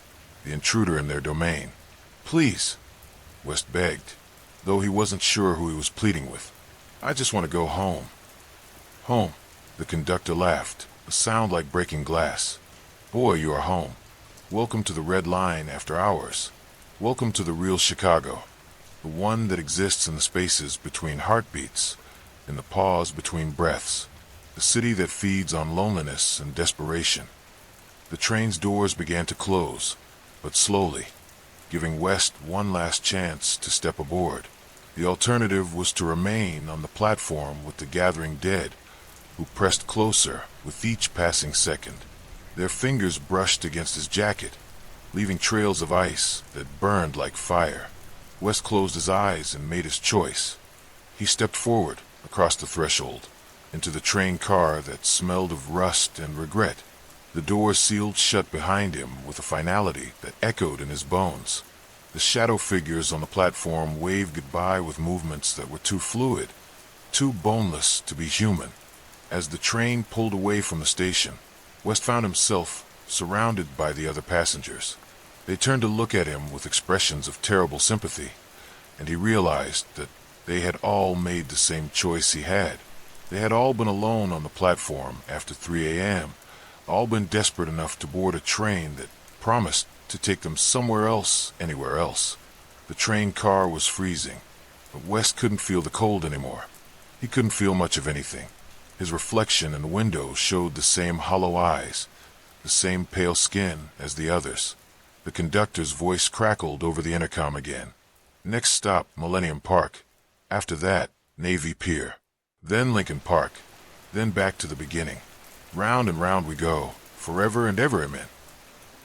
the intruder in their domain. "Please," West begged, though he wasn't sure who he was pleading with. "I just want to go home." "Home," the conductor laughed, a sound like breaking glass. "Boy, you are home. Welcome to the Red Line after hours. Welcome to the real Chicago, the one that exists in the spaces between heartbeats, in the pause between breaths, the city that feeds on loneliness and desperation." The train's doors began to close, but slowly, giving West one last chance to step aboard. The alternative was to remain on the platform with the gathering dead, who pressed closer with each passing second. Their fingers brushed against his jacket, leaving trails of ice that burned like fire. West closed his eyes and made his choice. He stepped forward, across the threshold, into the train car that smelled of rust and regret. The doors sealed shut behind him with a finality that echoed in his bones. The shadow figures on the platform waved goodbye with movements that were too fluid, too boneless to be human. As the train pulled away from the station, West found himself surrounded by the other passengers. They turned to look at him with expressions of terrible sympathy, and he realized that they had all made the same choice he had. They had all been alone on the platform after 3 a.m., all been desperate enough to board a train that promised to take them somewhere else, anywhere else. The train car was freezing, but West couldn't feel the cold anymore. He couldn't feel much of anything. His reflection in the window showed the same hollow eyes, the same pale skin as the others. The conductor's voice crackled over the intercom again. "Next stop, Millennium Park. After that, Navy Pier. Then Lincoln Park. Then back to the beginning. Round and round we go, forever and ever, amen.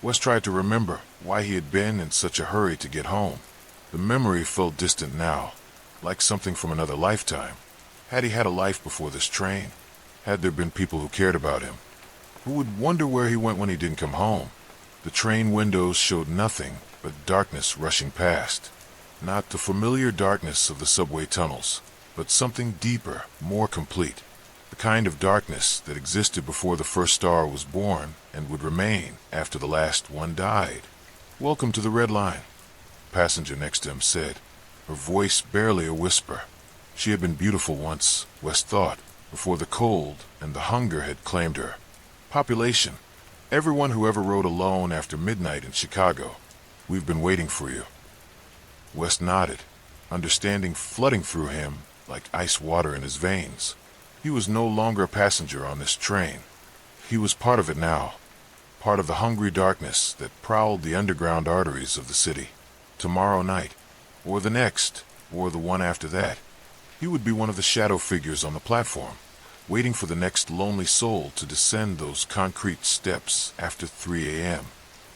West tried to remember why he had been in such a hurry to get home. The memory felt distant now, like something from another lifetime. Had he had a life before this train? Had there been people who cared about him? Who would wonder where he went when he didn't come home? The train windows showed nothing but darkness rushing past. Not the familiar darkness of the subway tunnels, but something deeper, more complete. The kind of darkness that existed before the first star was born and would remain after the last one died. "Welcome to the Red Line," the passenger next to him said, her voice barely a whisper. She had been beautiful once, West thought, before the cold and the hunger had claimed her. Population. Everyone who ever rode alone after midnight in Chicago. "We've been waiting for you." West nodded, understanding flooding through him like ice water in his veins. He was no longer a passenger on this train. He was part of it now, part of the hungry darkness that prowled the underground arteries of the city. Tomorrow night, or the next, or the one after that, he would be one of the shadow figures on the platform, waiting for the next lonely soul to descend those concrete steps after 3 a.m.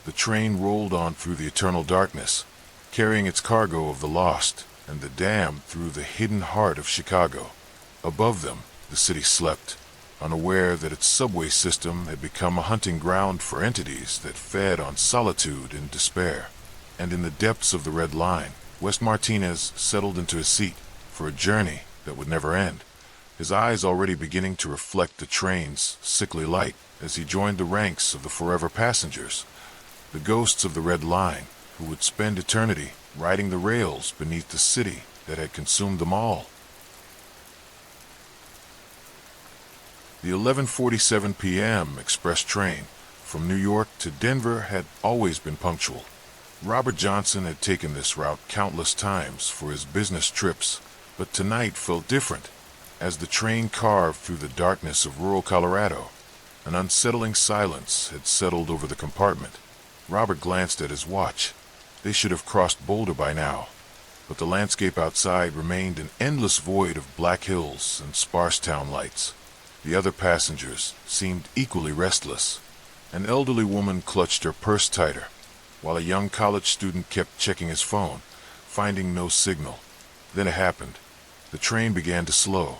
The train rolled on through the eternal darkness, carrying its cargo of the lost and the damned through the hidden heart of Chicago. Above them, the city slept, unaware that its subway system had become a hunting ground for entities that fed on solitude and despair. And in the depths of the Red Line, West Martinez settled into his seat for a journey that would never end, his eyes already beginning to reflect the train's sickly light as he joined the ranks of the forever passengers, the ghosts of the Red Line, who would spend eternity riding the rails beneath the city that had consumed them all. The 11:47 p.m. express train from New York to Denver had always been punctual. Robert Johnson had taken this route countless times for his business trips, but tonight felt different. As the train carved through the darkness of rural Colorado, an unsettling silence had settled over the compartment. Robert glanced at his watch. They should have crossed Boulder by now, but the landscape outside remained an endless void of black hills and sparse town lights. The other passengers seemed equally restless. An elderly woman clutched her purse tighter, while a young college student kept checking his phone, finding no signal. Then it happened. The train began to slow,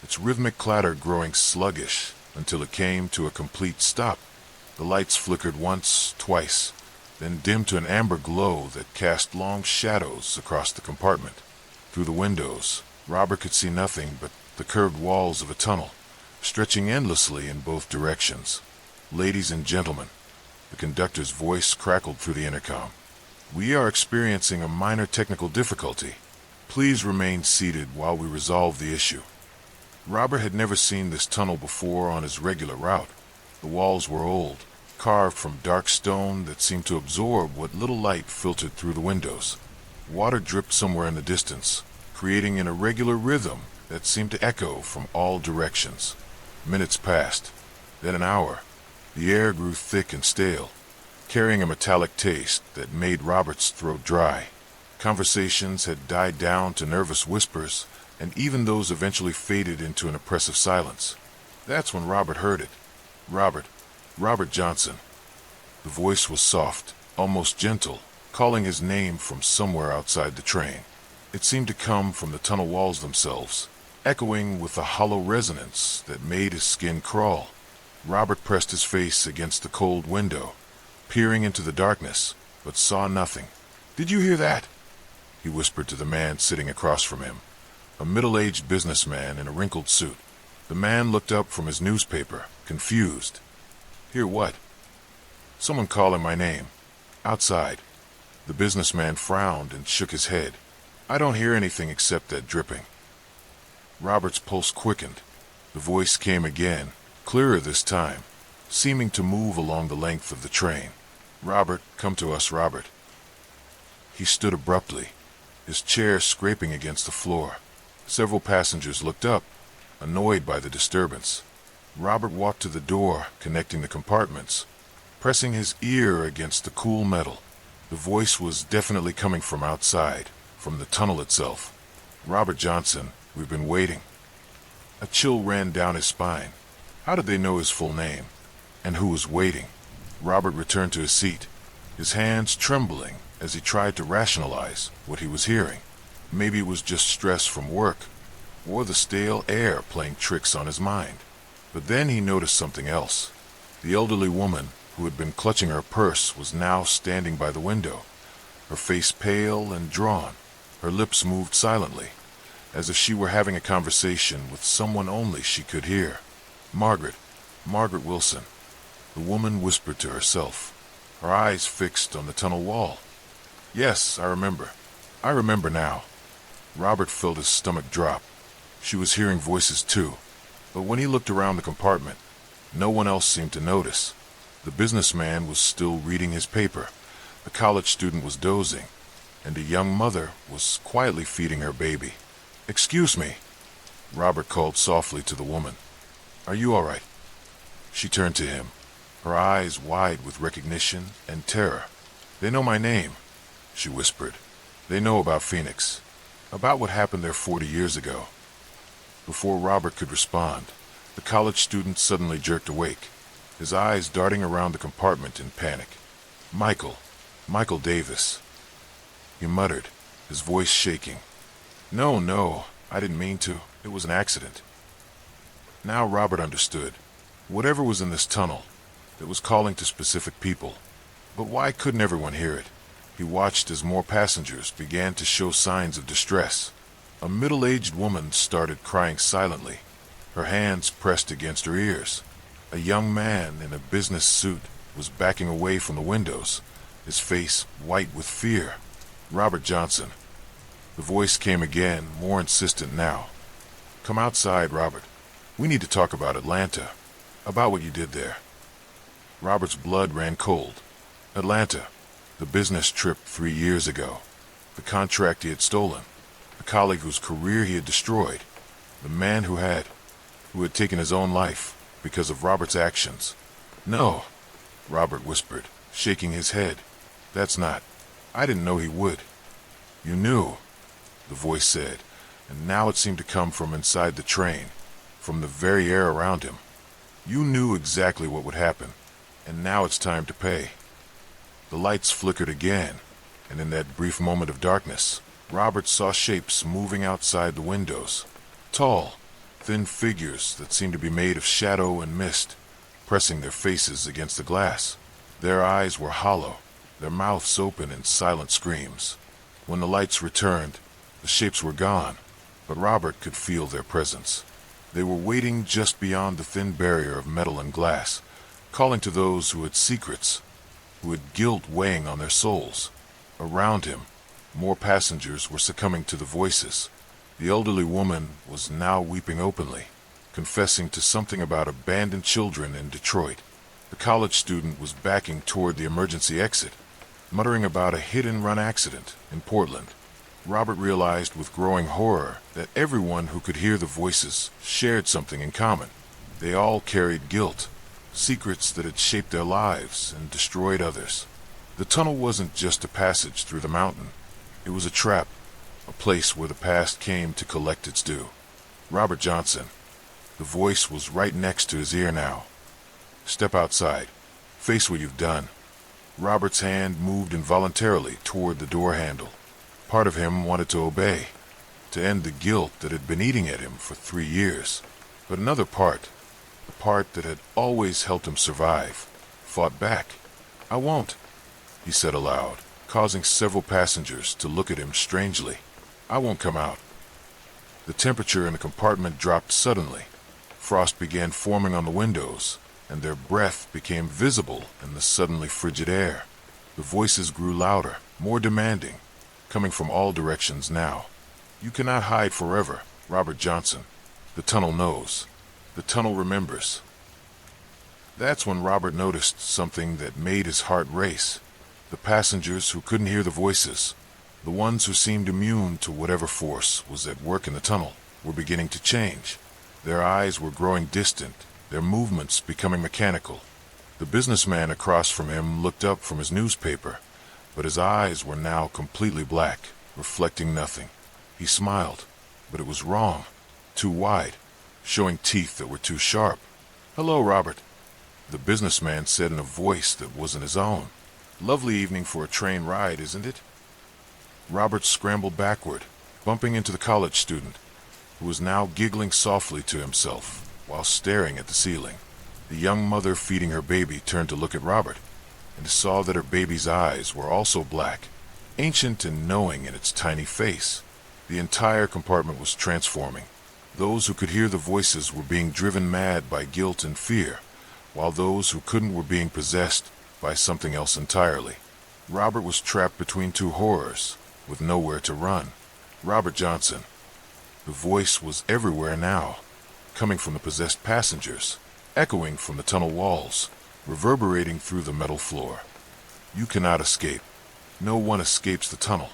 its rhythmic clatter growing sluggish until it came to a complete stop. The lights flickered once, twice, then dimmed to an amber glow that cast long shadows across the compartment. Through the windows, Robert could see nothing but the curved walls of a tunnel, stretching endlessly in both directions. "Ladies and gentlemen," the conductor's voice crackled through the intercom, "we are experiencing a minor technical difficulty. Please remain seated while we resolve the issue." Robert had never seen this tunnel before on his regular route. The walls were old, carved from dark stone that seemed to absorb what little light filtered through the windows. Water dripped somewhere in the distance, creating an irregular rhythm that seemed to echo from all directions. Minutes passed, then an hour. The air grew thick and stale, carrying a metallic taste that made Robert's throat dry. Conversations had died down to nervous whispers, and even those eventually faded into an oppressive silence. That's when Robert heard it. Robert Johnson. The voice was soft, almost gentle, calling his name from somewhere outside the train. It seemed to come from the tunnel walls themselves, echoing with a hollow resonance that made his skin crawl. Robert pressed his face against the cold window, peering into the darkness, but saw nothing. "Did you hear that?" he whispered to the man sitting across from him, a middle-aged businessman in a wrinkled suit. The man looked up from his newspaper, confused. "Hear what?" "Someone calling my name. Outside." The businessman frowned and shook his head. "I don't hear anything except that dripping." Robert's pulse quickened. The voice came again, clearer this time, seeming to move along the length of the train. "Robert, come to us, Robert." He stood abruptly, his chair scraping against the floor. Several passengers looked up, annoyed by the disturbance. Robert walked to the door connecting the compartments, pressing his ear against the cool metal. The voice was definitely coming from outside, from the tunnel itself. Robert Johnson, we've been waiting. A chill ran down his spine. How did they know his full name? And who was waiting? Robert returned to his seat, his hands trembling as he tried to rationalize what he was hearing. Maybe it was just stress from work, or the stale air playing tricks on his mind. But then he noticed something else. The elderly woman who had been clutching her purse was now standing by the window, her face pale and drawn, her lips moved silently, as if she were having a conversation with someone only she could hear. Margaret Wilson, the woman whispered to herself, her eyes fixed on the tunnel wall. Yes, I remember now. Robert felt his stomach drop. She was hearing voices too, but when he looked around the compartment, no one else seemed to notice. The businessman was still reading his paper, the college student was dozing, and a young mother was quietly feeding her baby. "Excuse me," Robert called softly to the woman. "Are you all right?" She turned to him, her eyes wide with recognition and terror. "They know my name," she whispered. "They know about Phoenix, about what happened there 40 years ago." Before Robert could respond, the college student suddenly jerked awake, his eyes darting around the compartment in panic. Michael Davis," he muttered, his voice shaking. No, I didn't mean to. It was an accident." Now Robert understood. Whatever was in this tunnel, it was calling to specific people. But why couldn't everyone hear it? He watched as more passengers began to show signs of distress. A middle-aged woman started crying silently, her hands pressed against her ears. A young man in a business suit was backing away from the windows, his face white with fear. "Robert Johnson." The voice came again, more insistent now. "Come outside, Robert. We need to talk about Atlanta, about what you did there." Robert's blood ran cold. Atlanta, the business trip 3 years ago, the contract he had stolen, the colleague whose career he had destroyed, the man who had taken his own life because of Robert's actions. "No," Robert whispered, shaking his head. I didn't know he would." "You knew," the voice said, and now it seemed to come from inside the train, from the very air around him. "You knew exactly what would happen, and now it's time to pay." The lights flickered again, and in that brief moment of darkness, Robert saw shapes moving outside the windows. Tall, thin figures that seemed to be made of shadow and mist, pressing their faces against the glass. Their eyes were hollow, their mouths open in silent screams. When the lights returned, the shapes were gone, but Robert could feel their presence. They were waiting just beyond the thin barrier of metal and glass, calling to those who had secrets, who had guilt weighing on their souls. Around him, more passengers were succumbing to the voices. The elderly woman was now weeping openly, confessing to something about abandoned children in Detroit. The college student was backing toward the emergency exit, muttering about a hit-and-run accident in Portland. Robert realized with growing horror that everyone who could hear the voices shared something in common. They all carried guilt, secrets that had shaped their lives and destroyed others. The tunnel wasn't just a passage through the mountain. It was a trap, a place where the past came to collect its due. "Robert Johnson." The voice was right next to his ear now. "Step outside. Face what you've done." Robert's hand moved involuntarily toward the door handle. Part of him wanted to obey, to end the guilt that had been eating at him for 3 years. But another part, the part that had always helped him survive, fought back. "I won't," he said aloud, causing several passengers to look at him strangely. "I won't come out." The temperature in the compartment dropped suddenly. Frost began forming on the windows, and their breath became visible in the suddenly frigid air. The voices grew louder, more demanding, coming from all directions now. "You cannot hide forever, Robert Johnson. The tunnel knows. The tunnel remembers." That's when Robert noticed something that made his heart race. The passengers who couldn't hear the voices, the ones who seemed immune to whatever force was at work in the tunnel, were beginning to change. Their eyes were growing distant, their movements becoming mechanical. The businessman across from him looked up from his newspaper, but his eyes were now completely black, reflecting nothing. He smiled, but it was wrong. Too wide, showing teeth that were too sharp. "Hello, Robert," the businessman said in a voice that wasn't his own. "Lovely evening for a train ride, isn't it?" Robert scrambled backward, bumping into the college student, who was now giggling softly to himself while staring at the ceiling. The young mother feeding her baby turned to look at Robert and saw that her baby's eyes were also black, ancient and knowing in its tiny face. The entire compartment was transforming. Those who could hear the voices were being driven mad by guilt and fear, while those who couldn't were being possessed by something else entirely. Robert was trapped between two horrors, with nowhere to run. Robert Johnson. The voice was everywhere now, coming from the possessed passengers, echoing from the tunnel walls, reverberating through the metal floor. You cannot escape. No one escapes the tunnel.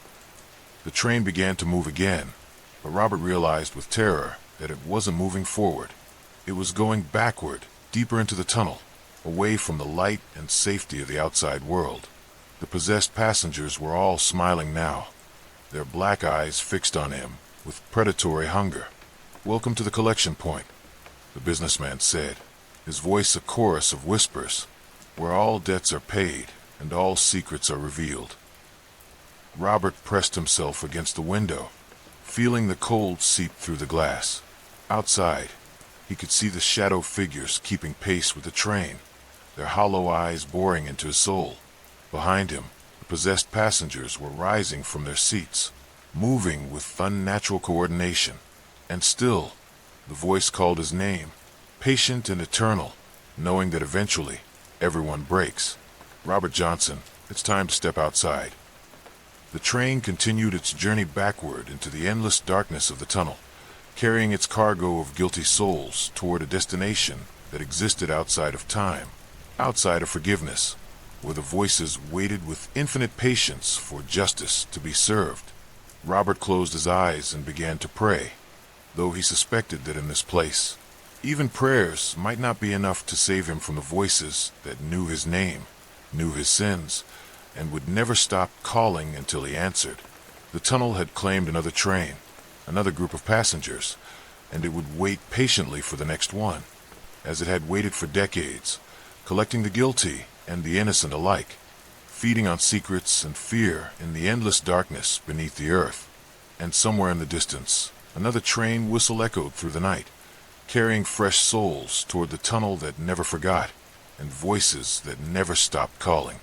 The train began to move again, but Robert realized with terror that it wasn't moving forward. It was going backward, deeper into the tunnel, away from the light and safety of the outside world. The possessed passengers were all smiling now, their black eyes fixed on him with predatory hunger. "Welcome to the collection point," the businessman said, his voice a chorus of whispers, "where all debts are paid and all secrets are revealed." Robert pressed himself against the window, feeling the cold seep through the glass. Outside, he could see the shadow figures keeping pace with the train, their hollow eyes boring into his soul. Behind him, the possessed passengers were rising from their seats, moving with unnatural coordination. And still, the voice called his name, patient and eternal, knowing that eventually everyone breaks. "Robert Johnson, it's time to step outside." The train continued its journey backward into the endless darkness of the tunnel, carrying its cargo of guilty souls toward a destination that existed outside of time, outside of forgiveness, where the voices waited with infinite patience for justice to be served. Robert closed his eyes and began to pray, though he suspected that in this place, even prayers might not be enough to save him from the voices that knew his name, knew his sins, and would never stop calling until he answered. The tunnel had claimed another train, another group of passengers, and it would wait patiently for the next one, as it had waited for decades, collecting the guilty and the innocent alike, feeding on secrets and fear in the endless darkness beneath the earth. And somewhere in the distance, another train whistle echoed through the night, carrying fresh souls toward the tunnel that never forgot, and voices that never stopped calling.